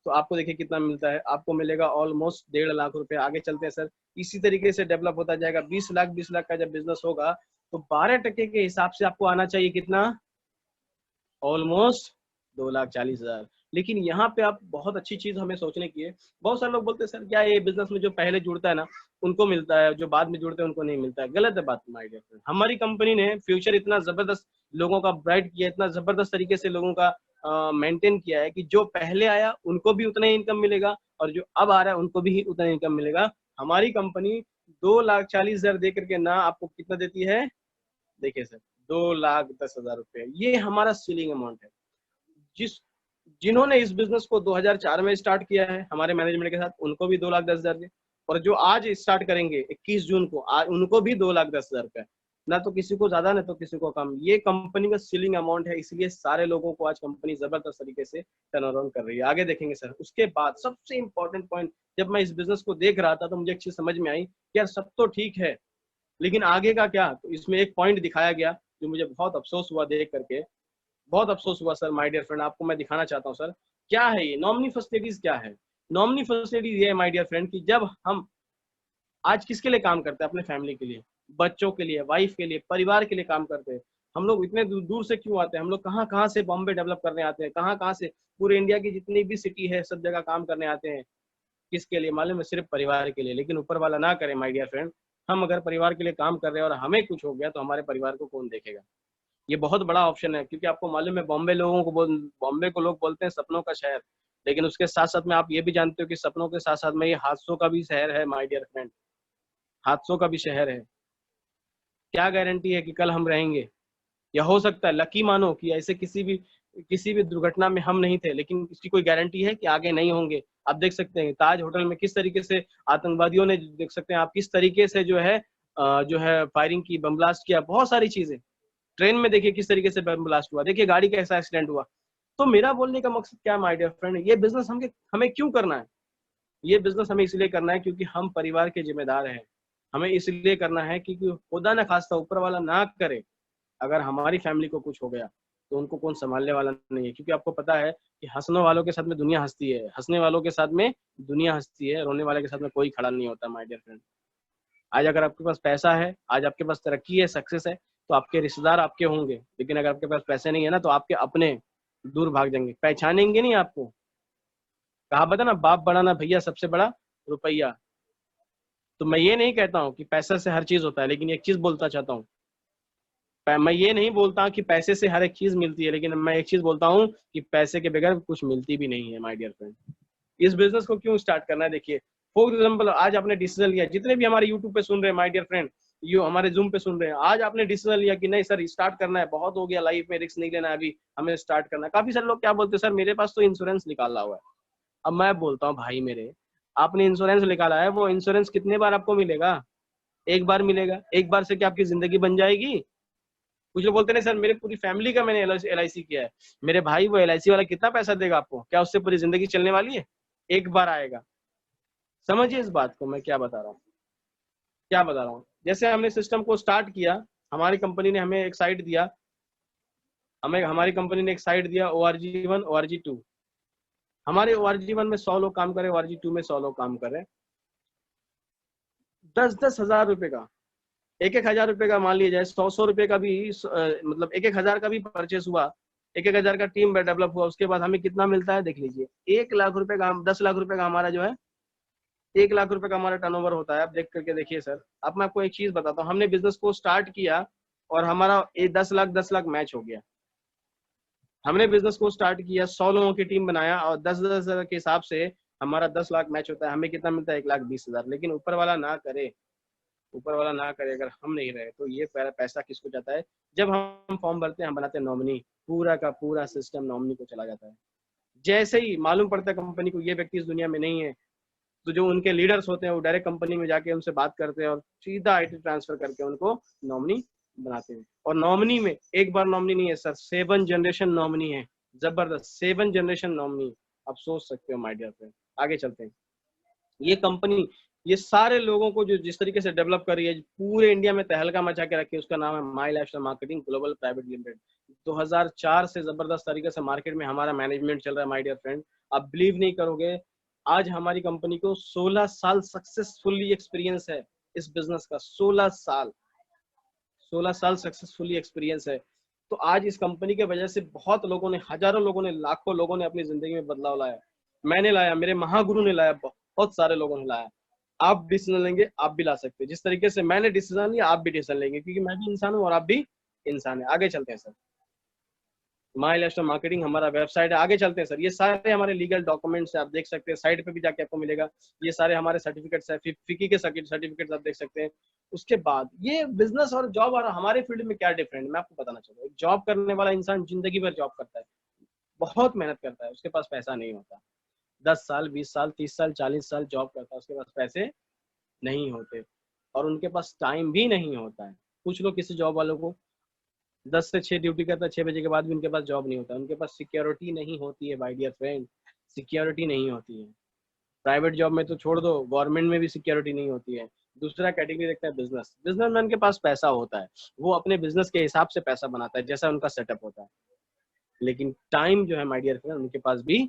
तो आपको देखिए कितना मिलता है, आपको मिलेगा ऑलमोस्ट 1.5 लाख रुपए। आगे चलते हैं सर, इसी तरीके से डेवलप होता जाएगा। 20 लाख का जब बिजनेस होगा तो 12% के हिसाब से आपको आना चाहिए कितना, ऑलमोस्ट 2,40,000। लेकिन यहाँ पे आप बहुत अच्छी चीज हमें सोचने की है। बहुत सारे लोग बोलते हैं सर क्या ये बिजनेस में जो पहले जुड़ता है ना उनको मिलता है, जो बाद में जुड़ते हैं उनको नहीं मिलता है। गलत है बात माय डियर फ्रेंड। हमारी कंपनी ने फ्यूचर इतना जबरदस्त लोगों का ब्राइट किया, इतना जबरदस्त तरीके से लोगों का मेंटेन किया है कि जो पहले आया उनको भी उतना ही इनकम मिलेगा, और जो अब आ रहा है उनको भी उतना इनकम मिलेगा। हमारी कंपनी 2,40,000 दे करके ना आपको कितना देती है, देखिए सर, 2,10,000 रुपए, ये हमारा सीलिंग अमाउंट है। जिस जिन्होंने इस बिजनेस को 2004 में स्टार्ट किया है हमारे मैनेजमेंट के साथ, उनको भी 2,10,000 दिए, और जो आज स्टार्ट करेंगे 21 जून को, उनको भी 2,10,000 रुपए। ना तो किसी को ज्यादा ना तो किसी को कम, ये कंपनी का सीलिंग अमाउंट है। इसलिए सारे लोगों को आज कंपनी जबरदस्त तरीके से टर्न अराउंड कर रही है। आगे देखेंगे सर, उसके बाद सबसे इंपॉर्टेंट पॉइंट, जब मैं इस बिजनेस को देख रहा था तो मुझे एक चीज समझ में आई कि यार सब तो ठीक है, लेकिन आगे का क्या। तो इसमें एक पॉइंट दिखाया गया जो मुझे बहुत अफसोस हुआ देख करके, बहुत अफसोस हुआ सर माय डियर फ्रेंड। आपको मैं दिखाना चाहता हूँ सर, क्या है ये नॉमिनी फैसिलिटीज। क्या है नॉमिनी फैसिलिटीज? ये है माय डियर फ्रेंड कि जब हम आज किसके लिए काम करते हैं, अपने फैमिली के लिए, बच्चों के लिए, वाइफ के लिए, परिवार के लिए काम करते हैं। हम लोग इतने दूर दूर से क्यों आते हैं, हम लोग कहाँ कहाँ से बॉम्बे डेवलप करने आते हैं, कहाँ कहाँ से पूरे इंडिया की जितनी भी सिटी है सब जगह काम करने आते हैं। किसके लिए मालूम है? सिर्फ परिवार के लिए। लेकिन ऊपर वाला ना करे माय डियर फ्रेंड, हम अगर परिवार के लिए काम कर रहे हैं और हमें कुछ हो गया तो हमारे परिवार को कौन देखेगा। ये बहुत बड़ा ऑप्शन है, क्योंकि आपको मालूम है बॉम्बे को लोग बोलते हैं सपनों का शहर, लेकिन उसके साथ साथ में आप ये भी जानते हो कि सपनों के साथ साथ में ये हादसों का भी शहर है माय डियर फ्रेंड, हादसों का भी शहर है। क्या गारंटी है कि कल हम रहेंगे, या हो सकता है लकी मानो कि ऐसे किसी भी दुर्घटना में हम नहीं थे, लेकिन इसकी कोई गारंटी है कि आगे नहीं होंगे। आप देख सकते हैं ताज होटल में किस तरीके से आतंकवादियों ने, देख सकते हैं आप किस तरीके से जो है फायरिंग की, बम ब्लास्ट किया, बहुत सारी चीजें। ट्रेन में देखिए किस तरीके से बम ब्लास्ट हुआ, देखिए गाड़ी का ऐसा एक्सीडेंट हुआ। तो मेरा बोलने का मकसद क्या माय डियर फ्रेंड, ये बिजनेस हमें क्यों करना है? ये बिजनेस हमें इसलिए करना है क्योंकि हम परिवार के जिम्मेदार हैं। हमें इसलिए करना है क्योंकि खुदा ना खास्ता ऊपर वाला ना करे, अगर हमारी फैमिली को कुछ हो गया तो उनको कौन संभालने वाला नहीं है। क्योंकि आपको पता है कि हंसने वालों के साथ में दुनिया हंसती है, हंसने वालों के साथ में दुनिया हंसती है, रोने वाले के साथ में कोई खड़ा नहीं होता माय डियर फ्रेंड। आज अगर आपके पास पैसा है, आज आपके पास तरक्की है, सक्सेस है, तो आपके रिश्तेदार आपके होंगे, लेकिन अगर आपके पास पैसे नहीं है ना, तो आपके अपने दूर भाग जाएंगे, पहचानेंगे नहीं आपको। कहावत है ना, बाप बड़ा ना भैया, सबसे बड़ा रुपया। तो मैं ये नहीं कहता हूँ कि पैसा से हर चीज होता है, लेकिन एक चीज बोलता चाहता हूँ, मैं ये नहीं बोलता कि पैसे से हर एक चीज मिलती है, लेकिन मैं एक चीज बोलता हूँ कि पैसे के बगैर कुछ मिलती भी नहीं है माय डियर फ्रेंड। इस बिजनेस को क्यों स्टार्ट करना है? देखिए फॉर एग्जाम्पल, आज आपने डिसीजन लिया, जितने भी हमारे यूट्यूब पे सुन रहे हैं माय डियर फ्रेंड, यू हमारे जूम पे सुन रहे हैं, आज आपने डिसीजन लिया कि नहीं सर स्टार्ट करना है, बहुत हो गया लाइफ में, रिस्क नहीं लेना है, अभी हमें स्टार्ट करना है। काफी सारे लोग क्या बोलते हैं, सर मेरे पास तो इंश्योरेंस निकाला हुआ है। अब मैं बोलता हूँ भाई मेरे, आपने इंश्योरेंस निकाला है, वो इंश्योरेंस कितने बार आपको मिलेगा? एक बार मिलेगा। एक बार से क्या आपकी जिंदगी बन जाएगी? कुछ लोग बोलते नहीं सर मेरे पूरी फैमिली का मैंने LIC किया है, मेरे भाई वो LIC वाला कितना पैसा देगा आपको? क्या उससे पूरी जिंदगी चलने वाली है? एक बार आएगा। समझिए इस बात को, मैं क्या बता रहा हूँ, क्या बता रहा हूँ। जैसे हमने सिस्टम को स्टार्ट किया, हमारी कंपनी ने हमें एक साइट दिया, हमारी कंपनी ने एक साइट दिया ORG1 ORG2। हमारे ORG1 में 100 लोग काम करे, ORG2 में 100 लोग काम करे। 10-10 हजार रुपए का, 1-1 हजार रुपए का मान लिया जाए, 100-100 रुपए का भी मतलब 1-1 हजार का भी परचेस हुआ, 1-1 हजार का टीम डेवलप हुआ, उसके बाद हमें कितना मिलता है देख लीजिए। 1 लाख रुपए का, 10 लाख रुपए का हमारा जो है, 1 लाख रुपए का हमारा टर्नओवर होता है। आप देख करके देखिए सर, अब मैं आपको एक चीज बताता हूँ, हमने बिजनेस को स्टार्ट किया और हमारा 10 लाख मैच हो गया। हमने बिजनेस को स्टार्ट किया, 100 लोगों की टीम बनाया और 10-10 हजार के हिसाब से हमारा 10 लाख मैच होता है, हमें कितना मिलता है? 1,20,000। लेकिन ऊपर वाला ना करे, ऊपर वाला ना करे, अगर हम नहीं रहे तो ये पैसा किसको जाता है? जब हम फॉर्म भरते हैं, हम बनाते हैं नॉमिनी, पूरा का पूरा सिस्टम नॉमिनी को चला जाता है। जैसे ही मालूम पड़ता है कंपनी को ये व्यक्ति इस दुनिया में नहीं है, तो जो उनके लीडर्स होते हैं वो डायरेक्ट कंपनी में जाके उनसे बात करते हैं और सीधा IT ट्रांसफर करके उनको नॉमिनी बनाते हैं। और नॉमिनी में एक बार नॉमिनी नहीं है सर, 7 जनरेशन नॉमिनी है। जबरदस्त, 7 जनरेशन नॉमिनी। आप सोच सकते हो माय डियर फ्रेंड। आगे चलते हैं। ये कंपनी ये सारे लोगों को जो जिस तरीके से डेवलप कर रही है, पूरे इंडिया में तहलका मचा के रखी है, उसका नाम है My Lifestyle Marketing Global Private Limited. 2004 से जबरदस्त तरीके से मार्केट में हमारा मैनेजमेंट चल रहा है माय डियर फ्रेंड। आप बिलीव नहीं करोगे, आज हमारी कंपनी को 16 साल सक्सेसफुली एक्सपीरियंस है इस बिजनेस का। 16 साल सक्सेसफुली एक्सपीरियंस है। तो आज इस कंपनी के वजह से बहुत लोगों ने, हजारों लोगों ने, लाखों लोगों ने अपनी जिंदगी में बदलाव लाया। मैंने लाया, मेरे महागुरु ने लाया, बहुत सारे लोगों ने लाया। आप डिसीजन लेंगे, आप भी ला सकते हैं। जिस तरीके से मैंने डिसीजन लिया, आप भी डिसीजन लेंगे, क्योंकि मैं भी इंसान हूँ और आप भी इंसान है। आगे चलते हैं सर। माई लाइफस्टाइल मार्केटिंग हमारा वेबसाइट है। आगे चलते हैं सर। ये सारे हमारे लीगल डॉक्यूमेंट्स है, आप देख सकते हैं, साइट पे भी जाके आपको मिलेगा। ये सारे हमारे सर्टिफिकेट्स है, फिकी के सर्टिफिकेट्स आप देख सकते हैं। उसके बाद ये बिजनेस और जॉब और हमारे फील्ड में क्या डिफरेंट है, मैं आपको बताना चाहूंगा। एक जॉब करने वाला इंसान जिंदगी भर जॉब करता है, बहुत मेहनत करता है, उसके पास पैसा नहीं होता। 10 साल, 20 साल, 30 साल, 40 साल जॉब करता है, उसके पास पैसे नहीं होते और उनके पास टाइम भी नहीं होता है। कुछ लोग, किसी जॉब वालों को 10 से 6 ड्यूटी करता है, 6 बजे के बाद भी उनके पास जॉब नहीं होता, उनके पास सिक्योरिटी नहीं होती है माय डियर फ्रेंड, सिक्योरिटी नहीं होती है। प्राइवेट जॉब में तो छोड़ दो, गवर्नमेंट में भी सिक्योरिटी नहीं होती है। दूसरा कैटेगरी देखता है बिजनेस। बिजनेसमैन के पास पैसा होता है, वो अपने बिजनेस के हिसाब से पैसा बनाता है, जैसा उनका सेटअप होता है। लेकिन टाइम जो है माय डियर फ्रेंड, उनके पास भी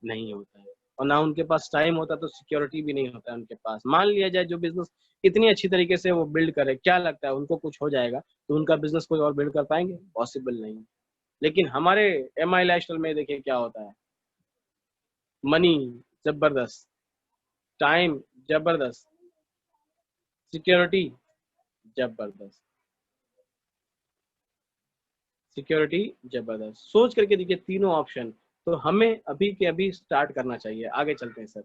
नहीं होता है। और ना उनके पास टाइम होता तो सिक्योरिटी भी नहीं होता है उनके पास। मान लिया जाए जो बिजनेस इतनी अच्छी तरीके से वो बिल्ड करे, क्या लगता है उनको कुछ हो जाएगा तो उनका बिजनेस कोई और बिल्ड कर पाएंगे? पॉसिबल नहीं। लेकिन हमारे MI लाइफस्टाइल में देखिए क्या होता है, मनी जबरदस्त, टाइम जबरदस्त, सिक्योरिटी जबरदस्त, सिक्योरिटी जबरदस्त। सोच करके देखिए तीनों ऑप्शन, तो हमें अभी के अभी स्टार्ट करना चाहिए। आगे चलते हैं सर।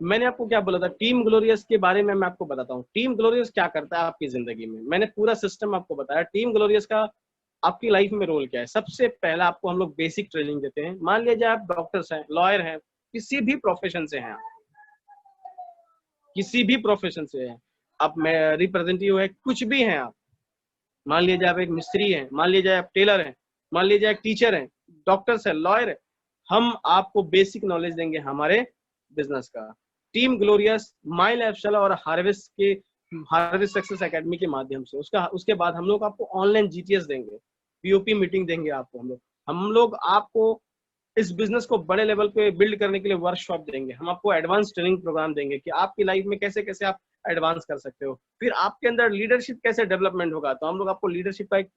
मैंने आपको क्या बोला था, टीम ग्लोरियस के बारे में मैं आपको बताता हूँ। टीम ग्लोरियस क्या करता है आपकी जिंदगी में, मैंने पूरा सिस्टम आपको बताया। टीम ग्लोरियस का आपकी लाइफ में रोल क्या है। सबसे पहला आपको हम लोग बेसिक ट्रेनिंग देते हैं। मान लीजिए आप डॉक्टर्स हैं, लॉयर हैं, किसी भी प्रोफेशन से हैं, किसी भी प्रोफेशन से हैं आप, मैं रिप्रेजेंटेटिव है, कुछ भी हैं आप। मान लीजिए आप एक मिस्त्री हैं, मान लीजिए आप टेलर हैं, मान लीजिए आप टीचर हैं, डॉक्टर्स है, लॉयर है, हम आपको बेसिक नॉलेज देंगे हमारे बिजनेस का। टीम ग्लोरियस, माई लाइफस्टाइल और हार्वेस्ट सक्सेस एकेडमी के माध्यम से। उसके बाद हम लोग आपको ऑनलाइन जीटीएस देंगे, पीओपी मीटिंग देंगे आपको। हम लोग आपको इस बिजनेस को बड़े लेवल पे बिल्ड करने के लिए वर्कशॉप देंगे। हम आपको एडवांस ट्रेनिंग प्रोग्राम देंगे कि आपकी लाइफ में कैसे कैसे आप एडवांस कर सकते हो। फिर आपके अंदर लीडरशिप कैसे डेवलपमेंट होगा, तो हम लोग आपको लीडरशिप का एक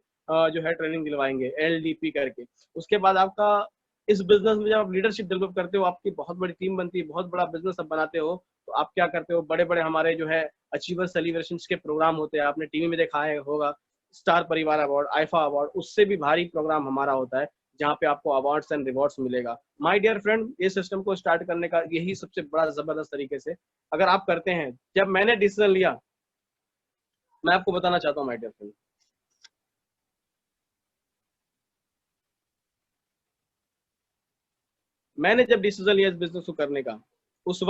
जो है ट्रेनिंग दिलवाएंगे, एलडीपी करके। उसके बाद आपका इस बिजनेस में जब आप लीडरशिप डेवलप करते हो, आपकी बहुत बड़ी टीम बनती है, बहुत बड़ा बिजनेस आप बनाते हो, तो आप क्या करते हो, बड़े बड़े हमारे जो है अचीवर सेलिब्रेशन के प्रोग्राम होते हैं, आपने टीवी में देखा है होगा, स्टार परिवार अवार्ड, आईफा अवार्ड, उससे भी भारी प्रोग्राम हमारा होता है, जहाँ पे आपको अवार्ड्स एंड रिवॉर्ड्स मिलेगा। माय डियर फ्रेंड, ये सिस्टम को स्टार्ट करने का यही सबसे बड़ा जबरदस्त तरीके से अगर आप करते हैं। जब मैंने डिसीजन लिया, मैं आपको बताना चाहता हूँ माय डियर फ्रेंड, मैंने जब डिसीजन लिया इस बिजनेस को करने का, उस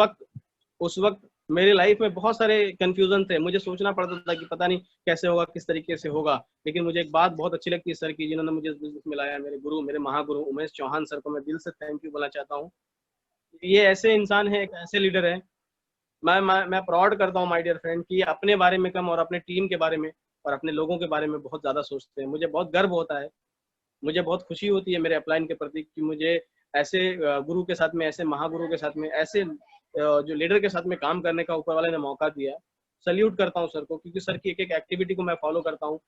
वक्त मेरी लाइफ में बहुत सारे कंफ्यूजन थे। मुझे सोचना पड़ता था कि पता नहीं कैसे होगा, किस तरीके से होगा। लेकिन मुझे एक बात बहुत अच्छी लगती है सर की, जिन्होंने मुझे इस बिजनेस में लाया, मेरे गुरु, मेरे महागुरु उमेश चौहान सर को मैं दिल से थैंक यू बोलना चाहता हूँ। ये ऐसे इंसान है, एक ऐसे लीडर है। मैं प्राउड करता हूँ माय डियर फ्रेंड कि अपने बारे में कम और अपने टीम के बारे में और अपने लोगों के बारे में बहुत ज्यादा सोचते हैं। मुझे बहुत गर्व होता है, मुझे बहुत खुशी होती है मेरे अपलाइन के प्रति कि मुझे ऐसे गुरु के साथ में, ऐसे महागुरु के साथ में, ऐसे जो लीडर के साथ में काम करने का ऊपर वाले ने मौका दिया। सल्यूट करता हूँ सर को, क्योंकि सर की एक एक एक्टिविटी को मैं फॉलो करता हूँ,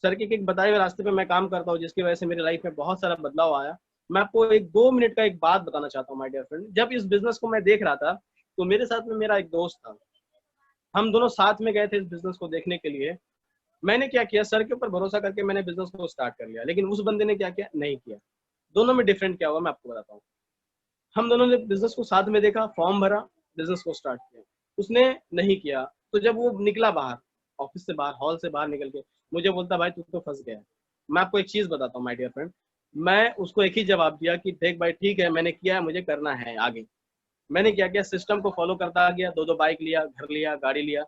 सर के एक बताए हुए रास्ते पे मैं काम करता हूँ, जिसकी वजह से मेरी लाइफ में बहुत सारा बदलाव आया। मैं आपको एक 2 मिनट का एक बात बताना चाहता हूँ माय डियर फ्रेंड। जब इस बिजनेस को मैं देख रहा था, तो मेरे साथ में मेरा एक दोस्त था, हम दोनों साथ में गए थे इस बिजनेस को देखने के लिए। मैंने क्या किया, सर के ऊपर भरोसा करके मैंने बिजनेस को स्टार्ट कर लिया, लेकिन उस बंदे ने क्या किया, नहीं किया। दोनों में डिफरेंट क्या हुआ मैं आपको बताता हूँ। हम दोनों ने बिजनेस को साथ में देखा, फॉर्म भरा, बिजनेस को स्टार्ट किया, उसने नहीं किया। तो जब वो निकला बाहर, ऑफिस से बाहर, हॉल से बाहर निकल के मुझे बोलता, भाई तू तो फंस गया है। मैं आपको एक चीज बताता हूँ माय डियर फ्रेंड, मैं उसको एक ही जवाब दिया कि देख भाई ठीक है, मैंने किया है, मुझे करना है आगे। मैंने क्या किया, सिस्टम को फॉलो करता गया, 2-2 बाइक लिया, घर लिया, गाड़ी लिया,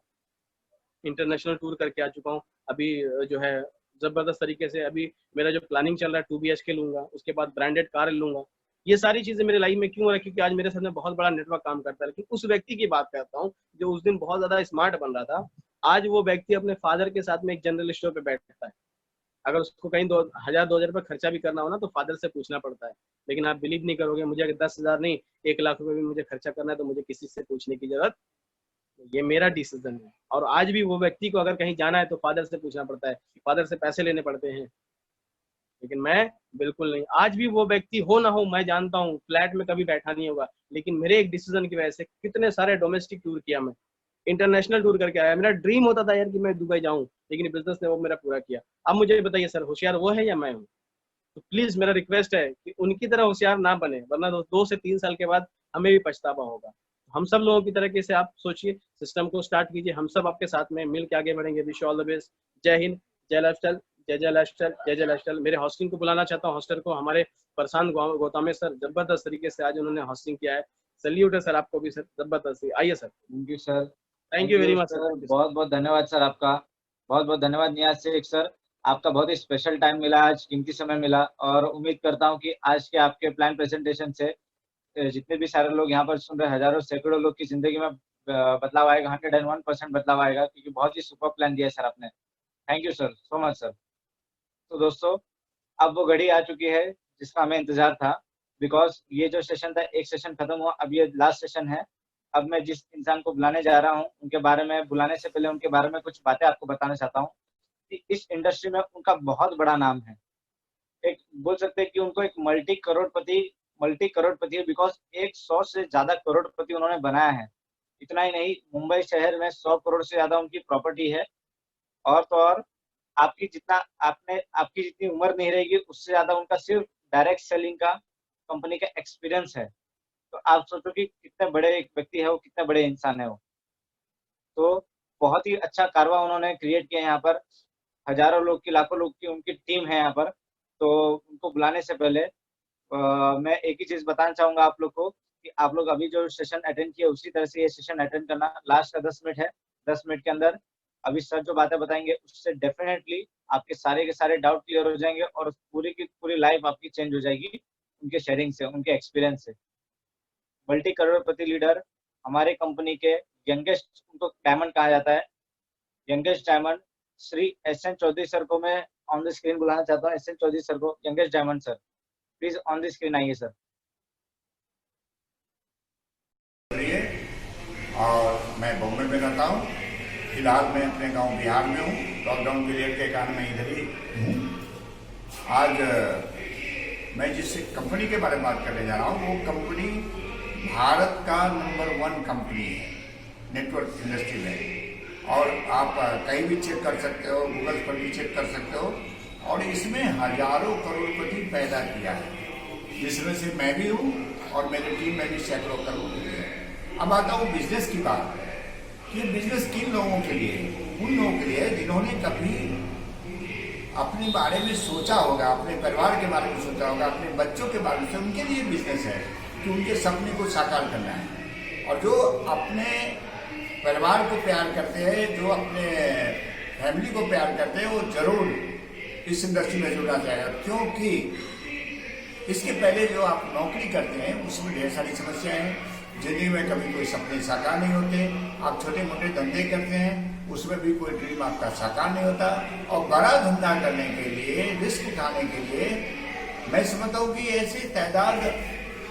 इंटरनेशनल टूर करके आ चुका हूँ। अभी जो है जबरदस्त तरीके से अभी मेरा जो प्लानिंग चल रहा है 2 BHK लूंगा, उसके बाद ब्रांडेड कार लूंगा। ये सारी चीजें मेरे लाइफ में क्यों हो रहा है, क्योंकि आज मेरे साथ में बहुत बड़ा नेटवर्क काम करता है। लेकिन उस व्यक्ति की बात करता हूँ जो उस दिन बहुत ज्यादा स्मार्ट बन रहा था, आज वो व्यक्ति अपने फादर के साथ में एक जनरल स्टोर पे बैठता है। अगर उसको कहीं 2,000 रुपये खर्चा भी करना हो ना, तो फादर से पूछना पड़ता है। लेकिन आप बिलीव नहीं करोगे, मुझे अगर 10,000 नहीं 1 लाख रुपए भी मुझे खर्चा करना है, तो मुझे किसी से पूछने की जरूरत, ये मेरा डिसीजन है। और आज भी वो व्यक्ति को अगर कहीं जाना है तो फादर से पूछना पड़ता है, फादर से पैसे लेने पड़ते हैं। लेकिन मैं बिल्कुल नहीं। आज भी वो व्यक्ति हो ना हो, मैं जानता हूँ फ्लैट में कभी बैठा नहीं होगा, लेकिन मेरे एक डिसीजन की वजह से कितने सारे डोमेस्टिक टूर किया, मैं इंटरनेशनल टूर करके आया। मेरा ड्रीम होता था यार कि मैं दुबई जाऊं, लेकिन बिजनेस ने वो मेरा पूरा किया। अब मुझे बताइए सर, होशियार वो है या मैं हूँ? तो प्लीज मेरा रिक्वेस्ट है कि उनकी तरह होशियार ना बने, वरना 2 से 3 साल के बाद हमें भी पछतावा होगा। हम सब लोगों की तरह से आप सोचिए, सिस्टम को स्टार्ट कीजिए, हम सब आपके साथ में मिल के आगे बढ़ेंगे। Wish all the best. जय हिंद, जय लाइफस्टाइल, जय जय लाइफस्टाइल, जय जय लाइफस्टाइल। मेरे हॉस्टिंग को बुलाना चाहता हूँ, हॉस्टर को, हमारे प्रशांत गौतमे सर, जबरदस्त तरीके से आज उन्होंने हॉस्टिंग किया है। सल्यूट है सर आपको भी सर, जबरदस्त। आइए sir. Thank you sir. Thank thank you very you much sir, sir. बहुत बहुत धन्यवाद सर आपका। बहुत बहुत धन्यवाद नियाज शेख सर। आपका बहुत ही स्पेशल टाइम मिला आज, कीमती समय मिला, और उम्मीद करता हूँ कि आज के आपके प्लान प्रेजेंटेशन से जितने भी सारे लोग यहाँ पर सुन रहे, हजारों सैकड़ों लोग की जिंदगी में बदलाव आएगा, 101% बदलाव आएगा, क्योंकि बहुत ही सुपर प्लान दिया है सर आपने। Thank you sir, so much sir. तो दोस्तों, अब वो घड़ी आ चुकी है जिसका हमें इंतजार था। बिकॉज ये जो सेशन था, एक सेशन खत्म हुआ, अब ये लास्ट सेशन है। अब मैं जिस इंसान को बुलाने जा रहा हूँ, उनके बारे में, बुलाने से पहले उनके बारे में कुछ बातें आपको बताना चाहता हूँ कि इस इंडस्ट्री में उनका बहुत बड़ा नाम है। एक बोल सकते हैं कि उनको एक मल्टी करोड़पति है, बिकॉज 100 से ज्यादा करोड़पति उन्होंने बनाया है। इतना ही नहीं, मुंबई शहर में 100 करोड़ से ज़्यादा उनकी प्रॉपर्टी है। और तो और आपकी जितनी उम्र नहीं रहेगी, उससे ज़्यादा उनका सिर्फ़ डायरेक्ट सेलिंग का कंपनी का एक्सपीरियंस है। तो आप सोचो कि कितने बड़े एक व्यक्ति है वो, कितने बड़े इंसान है वो। तो बहुत ही अच्छा कारवां उन्होंने क्रिएट किया यहाँ पर। हज़ारों लोग की, लाखों लोग की उनकी टीम है यहाँ पर। तो उनको बुलाने से पहले मैं एक ही चीज़ बताना चाहूँगा आप लोग को कि आप लोग अभी जो सेशन अटेंड किए, उसी तरह से ये सेशन अटेंड करना। लास्ट का 10 मिनट है, 10 मिनट के अंदर अभी सर जो बातें बताएँगे, उससे डेफ़िनेटली आपके सारे के सारे डाउट क्लियर हो जाएँगे और पूरी की पूरी लाइफ़ आपकी चेंज हो जाएगी, उनके शेयरिंग से, उनके एक्सपीरियंस से। मल्टी करोड़पति लीडर, हमारे कंपनी के यंगेस्ट, उनको डायमंड कहा जाता है, youngest diamond Shri S N. Chaudhary sir को मैं ऑन द स्क्रीन बुलाना चाहता हूँ। एस.एन. चौधरी सर को, youngest diamond sir, please on the screen आइए सर। और मैं बॉम्बे में रहता हूँ। फिलहाल मैं अपने गांव बिहार में हूँ। लॉकडाउन पीरियड के कारण मैं इधर ही हूँ। आज मैं जिस कंपनी के बारे में बात करने जा रहा हूँ, वो कंपनी भारत का नंबर 1 कंपनी है नेटवर्क इंडस्ट्री में। और आप कहीं भी चेक कर सकते हो, गूगल पर भी चेक कर सकते हो। और इसमें हजारों करोड़पति पैदा किया है, जिसमें से मैं भी हूँ और मेरी टीम में भी सैकड़ों करोड़पति है। अब आता हूँ बिजनेस की बात कि बिजनेस किन लोगों के लिए, उन लोगों के लिए जिन्होंने कभी अपने बारे में सोचा होगा, अपने परिवार के बारे में सोचा होगा, अपने बच्चों के बारे में, उनके लिए बिजनेस है कि उनके सपने को साकार करना है। और जो अपने परिवार को प्यार करते हैं, जो अपने फैमिली को प्यार करते हैं, वो जरूर इस इंडस्ट्री में जुड़ना चाहेगा। क्योंकि इसके पहले जो आप नौकरी करते हैं उसमें ढेर सारी समस्याएं हैं। जिंदगी में कभी कोई सपने साकार नहीं होते। आप छोटे मोटे धंधे करते हैं, उसमें भी कोई ड्रीम आपका साकार नहीं होता। और बड़ा धंधा करने के लिए, रिस्क उठाने के लिए मैं समझता हूँ कि ऐसी तादाद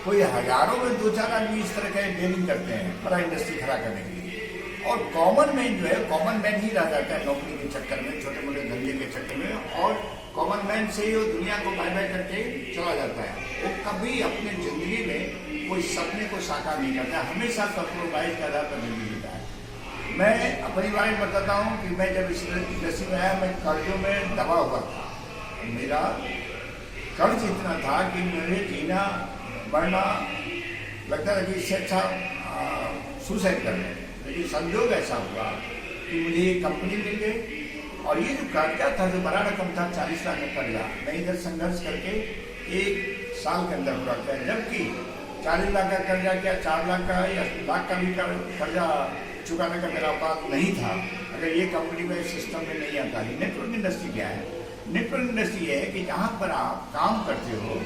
कोई हजारों में 2-4 आदमी इस तरह का डेयरिंग करते हैं बड़ा इंडस्ट्री खड़ा करने के लिए। और कॉमन मैन जो है, कॉमन मैन ही रह जाता है नौकरी के चक्कर में, छोटे मोटे धंधे के चक्कर में। और कॉमन मैन से ही वो दुनिया को बाय बाय करके चला जाता है। वो कभी अपने जिंदगी में कोई सपने को साकार नहीं करता, हमेशा कंप्रोमाइज के आधार पर जिंदगी जीता है। मैं अपनी बारे में बताता हूँ कि मैं जब इस इंडस्ट्री में आया, मैं कर्जों में दबा हुआ था। मेरा कर्ज इतना था कि मुझे जीना मरना लगता था कि इससे अच्छा सुसाइड कर लें। लेकिन संजोग ऐसा हुआ कि मुझे ये कंपनी मिल गई। और ये जो कर्जा था, जो बड़ा रकम था, 40 लाख का कर्जा, मैं इधर संघर्ष करके 1 साल के अंदर पूरा किया। जबकि 40 लाख का कर्जा क्या, 4 लाख का या लाख का भी कर्जा चुकाने का मेरा औकात नहीं था अगर ये कंपनी में सिस्टम में नहीं आता है। नेटवर्क इंडस्ट्री क्या है? नेटवर्क इंडस्ट्री ये है कि जहाँ पर आप काम करते हो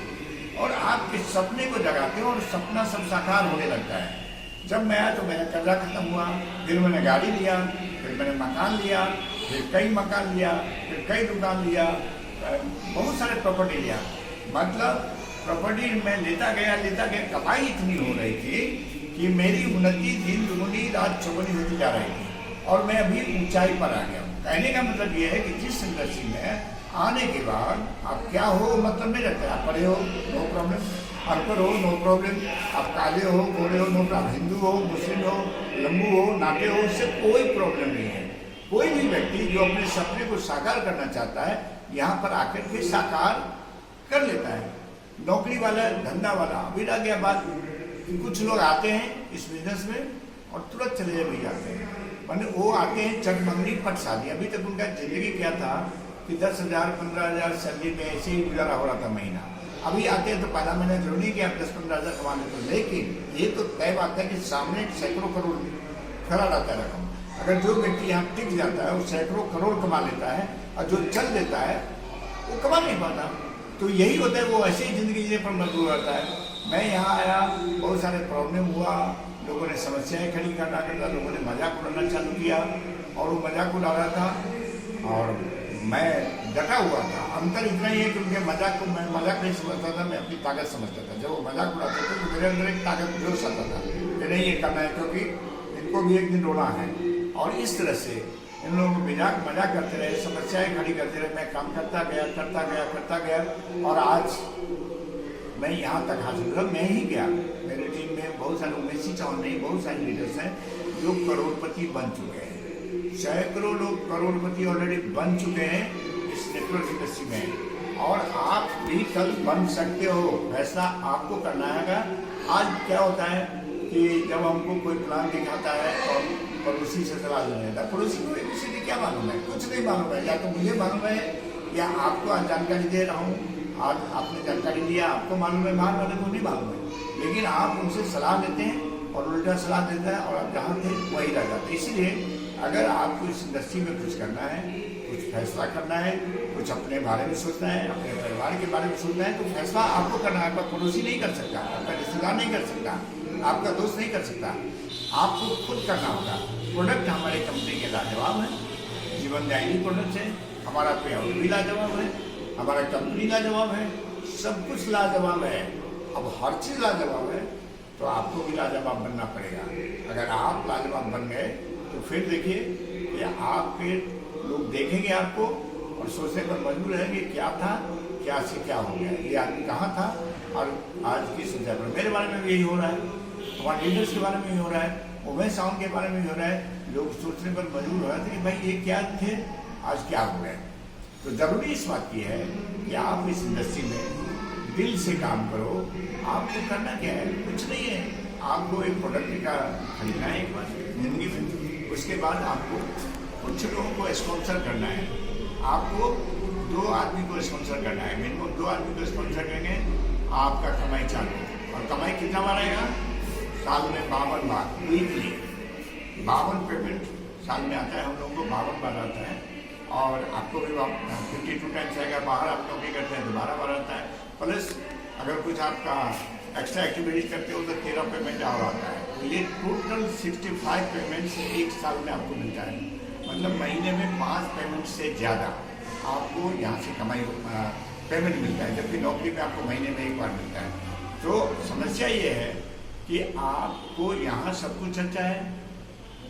और आपके सपने को जगाते हो और सपना सब साकार होने लगता है। जब मैं आया तो मेरा कर्जा खत्म हुआ, फिर मैंने गाड़ी लिया, फिर मैंने मकान लिया, फिर कई मकान लिया, फिर कई दुकान लिया, बहुत सारे प्रॉपर्टी लिया। मतलब प्रॉपर्टी मैं लेता गया, कमाई इतनी हो रही थी कि मेरी उन्नति दिन दुगुनी रात चौगुनी होती जा रही थी और मैं अभी ऊंचाई पर आ गया हूँ। कहने का मतलब ये है कि जिस इंडस्ट्री में आने के बाद आप क्या हो मतलब नहीं रखते। आप पढ़े हो नो प्रॉब्लम, अनपढ़ हो नो प्रॉब्लम, आप काले हो गोरे हो नो प्रॉब्लम, हिंदू हो मुस्लिम हो लंबू हो नाटे हो, उससे कोई प्रॉब्लम नहीं है। कोई भी व्यक्ति जो अपने सपने को साकार करना चाहता है यहाँ पर आकर के साकार कर लेता है। नौकरी वाला, धंधा वाला, अभी रह गया बात कि कुछ लोग आते हैं इस बिजनेस में और तुरंत चले भी जाते हैं। मैंने वो आते हैं चटमंगनी पट शादी। अभी तक उनका जिंदगी क्या था कि 10,000 15,000 सैलरी में ऐसे ही गुजारा हो रहा था महीना। अभी आते हैं तो पहला महीना जरूरी नहीं कि आप 10-15 हज़ार कमा लेते हो, लेकिन ये तो तय बात है कि सामने सैकड़ों करोड़ खड़ा रहता है रकम। अगर जो व्यक्ति यहाँ टिक जाता है वो सैकड़ों करोड़ कमा लेता है और जो चल देता है वो कमा नहीं पाता। तो यही होता है, वो ऐसे ही जिंदगी जीने पर मजबूर रहता है। मैं यहाँ आया, बहुत सारे प्रॉब्लम हुआ, लोगों ने समस्याएं खड़ी करना, लोगों ने मजाक उड़ाना चालू किया और वो मजाक उड़ा रहा था और मैं डटा हुआ था। अंतर इतना ही है कि उनके मजाक को मैं मजाक नहीं समझता था, मैं अपनी ताकत समझता था। जब वो मजाक उड़ाते थे तो मेरे अंदर एक ताकत जोश आता था कि नहीं ये करना है, क्योंकि इनको भी एक दिन रोना है। और इस तरह से इन लोगों को मजाक करते रहे, समस्याएं खड़ी करते रहे, मैं काम करता गया और आज मैं यहाँ तक हासिल कर। मैं ही गया, मेरी टीम में बहुत सारे उमेश चौहान नहीं, बहुत सारे लीडर्स हैं जो करोड़पति बन चुके हैं। सैकड़ों लोग करोड़पति ऑलरेडी बन चुके हैं इस नेटवर्क इंडस्ट्री में, और आप भी कल बन सकते हो। फैसला आपको करना है। आज क्या होता है कि जब हमको कोई प्लान दिखाता है और पड़ोसी से सलाह लेने जाता है, पड़ोसी को किसी क्या मालूम है, कुछ नहीं मालूम है, या तो मुझे मालूम है या आपको आज जानकारी दे रहा हूँ, आज आपने जानकारी दिया, आपको मालूम है, बाहर वाले को नहीं मालूम है, लेकिन आप उनसे सलाह लेते हैं और उल्टा सलाह देता है और आप जहाँ थे वही रह जाते। इसलिए अगर आपको इस इंडस्ट्री में कुछ करना है, कुछ फैसला करना है, कुछ अपने बारे में सोचना है, अपने परिवार के बारे में सोचना है, तो फैसला आपको करना है। आपका पड़ोसी नहीं कर सकता, आपका रिश्तेदार नहीं कर सकता, आपका दोस्त नहीं कर सकता, आपको खुद करना होगा। प्रोडक्ट हमारी कंपनी के लाजवाब है, जीवन दायिनी प्रोडक्ट है, हमारा पे आउट भी लाजवाब है, हमारा कंपनी लाजवाब है, सब कुछ लाजवाब है। अब हर चीज़ लाजवाब है तो आपको भी लाजवाब बनना पड़ेगा। अगर आप लाजवाब बन गए तो फिर देखिए कि आपके लोग देखेंगे आपको और सोचने पर मजबूर रहेंगे क्या था, क्या से क्या हो गया, ये आदमी कहाँ था और आज की सुविधा पर। मेरे बारे में भी यही हो रहा है, हमारे लीडर्स के बारे में भी हो रहा है, उमेश साउंड के बारे में भी हो रहा है। लोग सोचने पर मजबूर हो रहे थे कि भाई ये क्या थे, आज क्या हो गए। तो जरूरी इस बात की है कि आप इस इंडस्ट्री में दिल से काम करो। आपको करना क्या है, कुछ नहीं है, आपको एक प्रोडक्ट का खरीदना है एक बार जिंदगी में, उसके बाद आपको कुछ लोगों को स्पॉन्सर करना है, आपको 2 आदमी को स्पॉन्सर करना है, मिनिमम 2 आदमी को स्पॉन्सर करेंगे, आपका कमाई चालू। और कमाई कितना बार आएगा, साल में 52 बार, वीकली 52 पेमेंट साल में आता है, हम लोगों को 52 बार आता है। और आपको भी 52 टाइम्स आएगा, बाहर आप नौकरी करते हैं तो 12 बार आता है, प्लस अगर कुछ आपका एक्स्ट्रा एक्टिविटीज करते हो तो 13 पेमेंट और आता है। तो ये टोटल 65 पेमेंट्स एक साल में आपको मिलता है, मतलब महीने में 5 पेमेंट से ज़्यादा आपको यहाँ से कमाई पेमेंट मिलता है, जबकि नौकरी में आपको महीने में 1 बार मिलता है। तो समस्या ये है कि आपको यहाँ सब कुछ अच्छा है,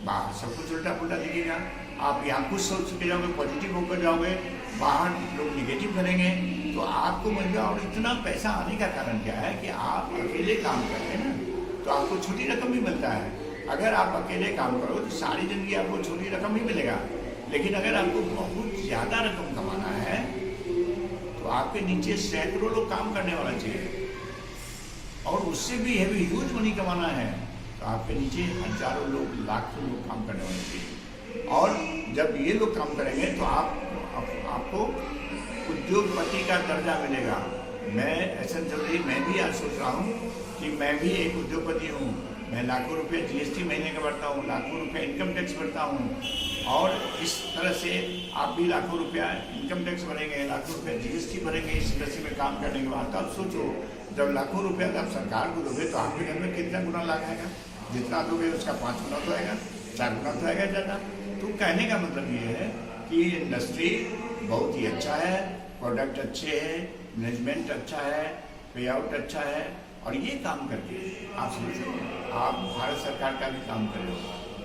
बाहर सब कुछ उल्टा पुल्टा दिखेगा। आप यहाँ कुछ सोच के जाओगे, पॉजिटिव होकर जाओगे, बाहर लोग निगेटिव करेंगे, तो आपको मिल जाए। और इतना पैसा आने का कारण क्या है कि आप अकेले काम करते हैं ना, तो आपको छोटी रकम भी मिलता है। अगर आप अकेले काम करो तो सारी जिंदगी आपको छोटी रकम ही मिलेगा, लेकिन अगर आपको बहुत ज़्यादा रकम कमाना है तो आपके नीचे सैकड़ों लोग काम करने वाला चाहिए, और उससे भी हैवी ह्यूज मनी कमाना है तो आपके नीचे हजारों लोग, लाखों लोग काम करने वाले चाहिए। और जब ये लोग काम करेंगे तो आपको उद्योगपति का दर्जा मिलेगा। मैं एसेंशियली मैं भी आज सोच रहा हूँ कि मैं भी एक उद्योगपति हूँ, मैं लाखों रुपए जीएसटी महीने का भरता हूँ, लाखों रुपए इनकम टैक्स भरता हूँ, और इस तरह से आप भी लाखों रुपया इनकम टैक्स भरेंगे, लाखों रुपया जीएसटी भरेंगे इस इंडस्ट्री में काम करने के बाद। तो आप सोचो, जब लाखों रुपया आप सरकार को दोगे तो आपके घर में कितना गुना लाभ आएगा, जितना दोगे उसका 5 गुना तो आएगा, 4 गुना तो आएगा ज़्यादा। तो कहने का मतलब ये है कि इंडस्ट्री बहुत ही अच्छा है, प्रोडक्ट अच्छे हैं, मैनेजमेंट अच्छा है, पे आउट अच्छा है, और ये काम करके आप सोचो आप भारत सरकार का भी काम कर रहे हो,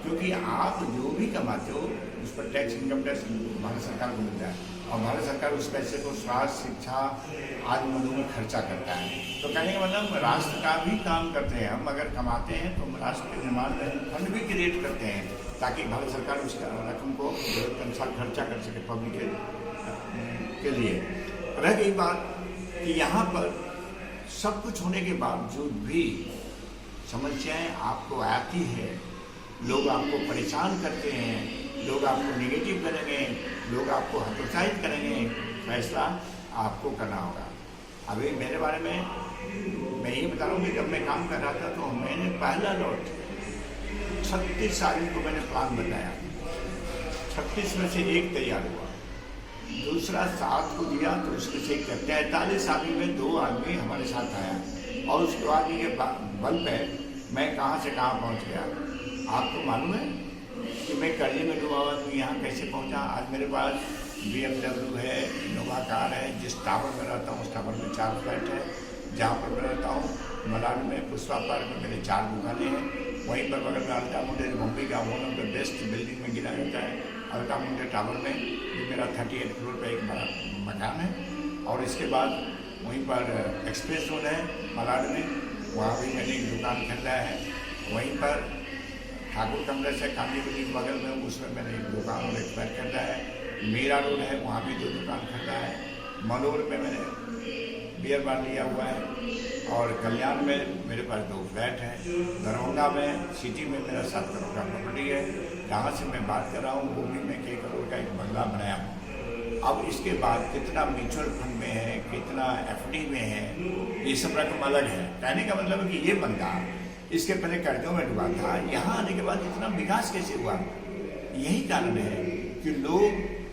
क्योंकि आप जो भी कमाते हो उस पर टैक्स, इनकम टैक्स भारत सरकार को मिलता है, और भारत सरकार उस पैसे को स्वास्थ्य, शिक्षा आदि मदों में खर्चा करता है। तो कहने का मतलब राष्ट्र का भी काम करते हैं हम। अगर कमाते हैं तो हम राष्ट्र के निर्माण में फंड भी क्रिएट करते हैं, ताकि भारत सरकार उसका रकम को जरूरत के अनुसार खर्चा कर सके पब्लिक के लिए। रह गई बात कि यहाँ पर सब कुछ होने के बावजूद भी समस्याएं आपको आती है, लोग आपको परेशान करते हैं, लोग आपको नेगेटिव करेंगे, लोग आपको हतोत्साहित करेंगे। फैसला आपको करना होगा। अभी मेरे बारे में मैं ये बता रहा हूँ कि जब मैं काम कर रहा था तो मैंने पहला लॉट 36 आदमी को मैंने प्लान बताया, 36 में से 1 तैयार हुआ, दूसरा 7 को दिया तो उसमें से 43 आदमी में 2 आदमी हमारे साथ आया, और उस 2 आदमी के बल पे मैं कहाँ से कहाँ पहुँच गया। आपको मालूम है कि मैं कर्जे में डूबा हुआ तो यहाँ कैसे पहुँचा। आज मेरे पास BMW है, इनोवा कार है, जिस टावर में रहता हूँ उस टावर में 4 फ्लैट है, जहाँ पर मैं रहता हूँ मलाड में पुष्पा पार्क में मेरे 4 दुकानें हैं, वहीं पर बगल में अल्टामुंडे मुंबई का one of the best building में गिना जाता है अल्टामुंडे टावर में, जो मेरा 38 फ्लोर पर एक बड़ा मकान है। और इसके बाद वहीं पर एक्सप्रेस रोड है मलाड में, वहाँ भी मैंने एक दुकान खरीदा है। वहीं पर ठाकुर कमलेश है काली गली बगल में, उसमें मैंने एक दुकान और एक फ्लैट खरीदा है। मीरा रोड है, वहाँ भी 2 दुकान खरीदा है। मनोर में मैंने बियर बार लिया हुआ है और कल्याण में मेरे पास 2 फ्लैट हैं। दरभंगा में सिटी में मेरा 7 करोड़ का प्रॉपर्टी है। जहाँ से मैं बात कर रहा हूँ वो भी मैं 6 करोड़ का एक बंगला बनाया हूँ। अब इसके बाद कितना म्यूचुअल फंड में है, कितना एफडी में है, ये सब रकम अलग है। कहने का मतलब है कि ये बंदा इसके पहले कर्जों में डूबा था, यहाँ आने के बाद इतना विकास कैसे हुआ? यही कारण है कि लोग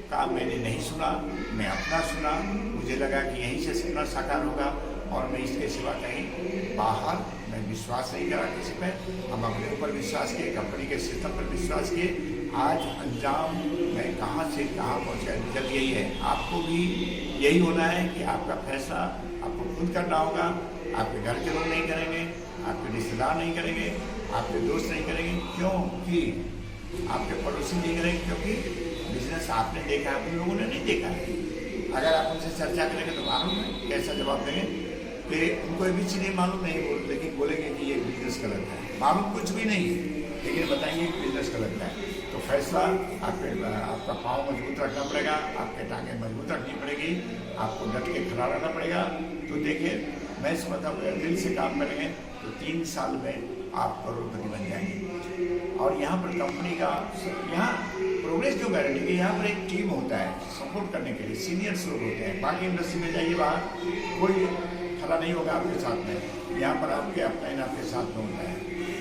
का मैंने नहीं सुना, मैं अपना सुना। मुझे लगा कि यहीं से सपना साकार होगा और मैं इसके सिवा कहीं बाहर मैं विश्वास नहीं करा किसी पे। हम अपने ऊपर विश्वास किए, कंपनी के सिस्टम पर विश्वास किए। आज अंजाम मैं कहाँ से कहाँ पहुँच गया, रिजल्ट यही है। आपको भी यही होना है कि आपका फैसला आपको खुद करना होगा। आपके घर के लोग नहीं करेंगे, आपके रिश्तेदार नहीं करेंगे, आपके दोस्त नहीं करेंगे, क्योंकि आपके पड़ोसी नहीं करेंगे, क्योंकि बिजनेस आपने देखा है, उन लोगों ने नहीं देखा है। अगर आप उनसे चर्चा करेंगे तो मालूम है कैसा जवाब देंगे कि उनको भी चीज़ें मालूम नहीं, लेकिन बोलेंगे कि ये बिजनेस गलत है। मालूम कुछ भी नहीं है, लेकिन बताएंगे कि बिजनेस गलत है। तो फैसला आपका पाँव मजबूत रखना पड़ेगा, आपके टांगें मजबूत रखनी पड़ेगी, आपको डट के खड़ा रहना पड़ेगा। तो देखिए, मैं समझता हूँ दिल से काम करेंगे तो 3 साल में आप करोड़पति बन जाएंगे। और यहाँ पर कंपनी का यहाँ प्रोग्रेस जो गारंटी है, यहाँ पर एक टीम होता है सपोर्ट करने के लिए, सीनियर्स लोग होते हैं। बाकी इंडस्ट्री में जाइए, बाहर कोई खड़ा नहीं होगा आपके साथ में। यहाँ पर आपके अपलाइन आपके साथ में होता है,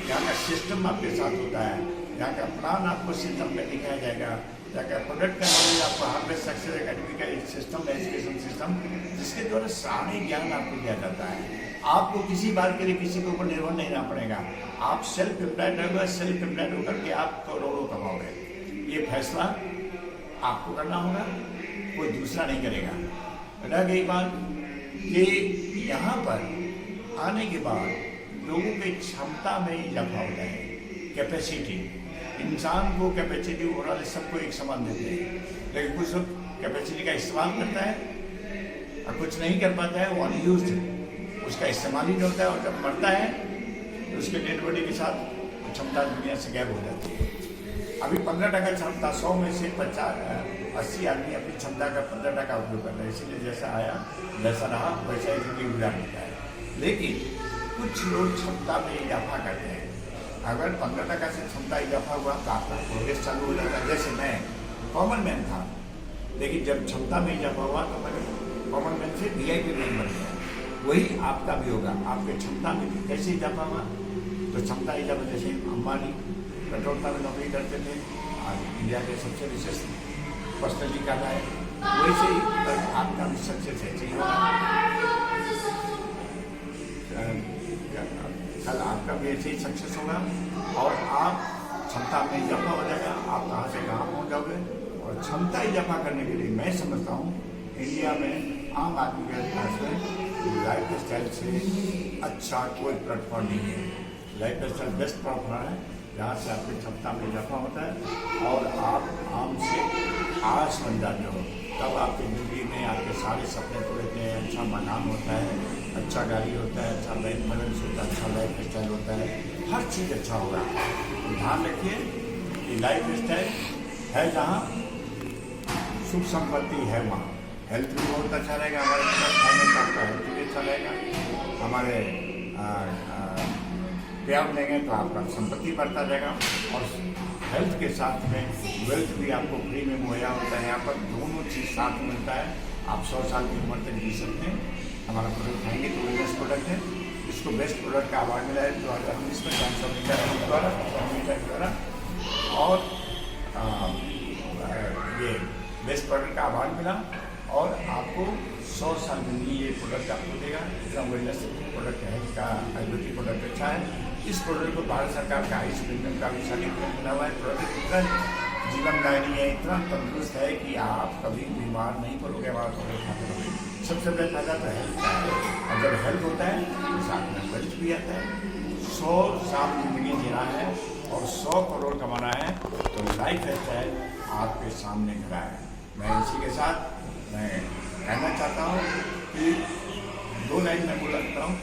यहाँ का सिस्टम आपके साथ होता है, यहाँ का प्लान आपको सिस्टम में दिखाया जाएगा, यहाँ का प्रोडक्ट का नॉलेज आपको हार्डवेयर सक्सेस एकेडमी का एक सिस्टम है, एजुकेशन सिस्टम, जिसके द्वारा सारे ज्ञान आपको दिया जाता है। आपको किसी बात के लिए किसी के ऊपर निर्भर नहीं रहना पड़ेगा। आप सेल्फ एम्प्लॉयड रहेगा, सेल्फ एम्प्लॉयड होकर के आप करोड़ों कमाओगे। ये फैसला आपको करना होगा, कोई दूसरा नहीं करेगा। रह गई बात कि यहाँ पर आने के बाद लोगों की क्षमता में इजाफा होता है, कैपेसिटी। इंसान को कैपेसिटी ओवरऑल सबको एक समान देते हैं, लेकिन कुछ लोग कैपेसिटी का इस्तेमाल करता है और कुछ नहीं कर पाता है, वो अनयूज्ड, उसका इस्तेमाल ही नहीं होता है। और जब मरता है तो उसके डेड बॉडी के साथ क्षमता दुनिया से गायब हो जाती है। अभी 15% क्षमता, 100 में से 80 आदमी अपनी क्षमता का 15% उपयोग कर रहे हैं। इसीलिए जैसा आया जैसा रहा वैसा ही जिंदगी गुजार लेता है। लेकिन कुछ लोग क्षमता में इजाफा करते हैं। अगर 15% से क्षमता इजाफा हुआ तो आपका प्रोग्रेस चालू हो जाता है। जैसे मैं कॉमन मैन था, लेकिन जब क्षमता में इजाफा हुआ तो मैं कॉमन मैन से VIP मैन बन गया। वही आपका भी होगा। आपके क्षमता में कैसे इजाफा हुआ, तो क्षमता इजाफा, जैसे अंबानी पेट्रोल पंप में नौकरी करते थे, आज इंडिया के सबसे विशेष पर्सनलिटी का है, वैसे ही आपका भी सक्सेस ऐसे ही होगा। कल आपका भी ऐसे ही सक्सेस होगा और आप क्षमता में इजाफा हो जाएगा। आप कहाँ से कहाँ पहुँच जाओगे। और क्षमता इजाफा करने के लिए मैं समझता हूँ इंडिया में आम आदमी के पास में लाइफ स्टाइल से अच्छा कोई प्लेटफॉर्म नहीं है। लाइफ स्टाइल बेस्ट प्लेटफॉर्म है जहाँ से आपकी क्षमता में इजाफा होता है और आप आम से आस बन जाते हो। तब आपकी ज़िंदगी में आपके सारे सपने पूरे होते हैं। अच्छा मकान होता है, अच्छा गाड़ी होता है, अच्छा बैंक बैलेंस होता है, अच्छा लाइफ स्टाइल होता है, हर चीज़ अच्छा होगा। तो ध्यान रखिए कि लाइफ स्टाइल है जहाँ सुख संपत्ति है, वहाँ हेल्थ भी बहुत अच्छा रहेगा। हमारे फाइनेंस आपका हेल्थ भी अच्छा रहेगा। हमारे प्यार देंगे तो आपका संपत्ति बढ़ता जाएगा और हेल्थ के साथ में वेल्थ भी आपको फ्री में मुहैया होता है। यहाँ पर दोनों चीज़ साथ मिलता है। आप 100 साल की उम्र तक जी सकते हैं। हमारा प्रोडक्ट खाएंगे तो बेस्ट प्रोडक्ट है। इसको बेस्ट प्रोडक्ट का अवार्ड मिला है 2019 में टाइम्स ऑफ इंडिया द्वारा और ये बेस्ट प्रोडक्ट का अवार्ड मिला और आपको 100 साल में ये प्रोडक्ट आपको देगा। इतना वेलनेस प्रोडक्ट है, इसका आयुर्वेदिक प्रोडक्ट अच्छा है। इस प्रोडक्ट को भारत सरकार का आयुष प्रीमियम का भी सर्टिफिकेट मिला हुआ है। प्रोडक्ट इतना जीवनदायी है, इतना तंदुरुस्त है कि आप कभी बीमार नहीं पड़ोगे। हमारा प्रोडक्ट खाते रहोगे। सबसे बड़ा फायदा तो हेल्थ का है और जब हेल्थ होता है तो साथ में वेल्थ भी आता है। 100 साल जिंदगी जीना है और 100 करोड़ कमाना है तो लाइफ स्टाइल आपके सामने खड़ा है। मैं इसी के साथ मैं कहना चाहता हूँ कि 2 लाइन में बोल सकता हूँ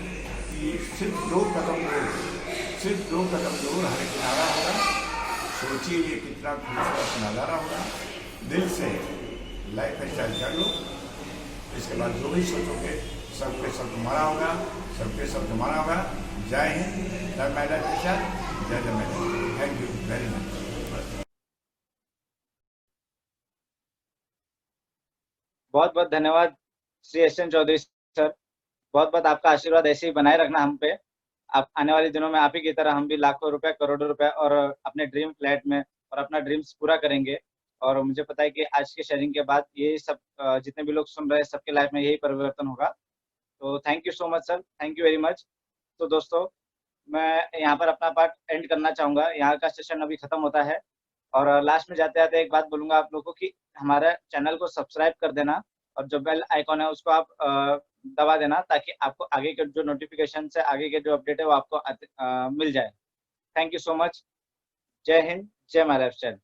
कि कि सिर्फ 2 कदम दूर हरे किनारा होगा। सोचिए ये कितना खूबसूरत नज़ारा होगा। दिल से लाइफ स्टाइल कर लो, इसके बाद जो भी सोचोगे सबके सब तुम्हारा होगा, सबके सब तुम्हारा होगा। जय हिंद, जय मैडम प्रसाद, जय madam. Thank you very much. बहुत बहुत धन्यवाद Shri S N Chaudhary sir. बहुत बहुत आपका आशीर्वाद ऐसे ही बनाए रखना हम पे। आप आने वाले दिनों में आप ही की तरह हम भी लाखों रुपए, करोड़ों रुपए और अपने ड्रीम फ्लैट में और अपना ड्रीम्स पूरा करेंगे। और मुझे पता है कि आज की शेयरिंग के बाद ये सब जितने भी लोग सुन रहे हैं सबके लाइफ में यही परिवर्तन होगा। तो thank you so much sir, thank you very much. तो दोस्तों, मैं यहाँ पर अपना पार्ट एंड करना चाहूँगा। यहाँ का सेशन अभी खत्म होता है और लास्ट में जाते-जाते एक बात बोलूँगा आप लोगों को कि हमारे चैनल को सब्सक्राइब कर देना और जो बेल आइकॉन है उसको आप दबा देना ताकि आपको आगे के जो नोटिफिकेशन है, आगे के जो अपडेट है वो आपको मिल जाए। Thank you so much. जय हिंद, जय महाराष्ट्र।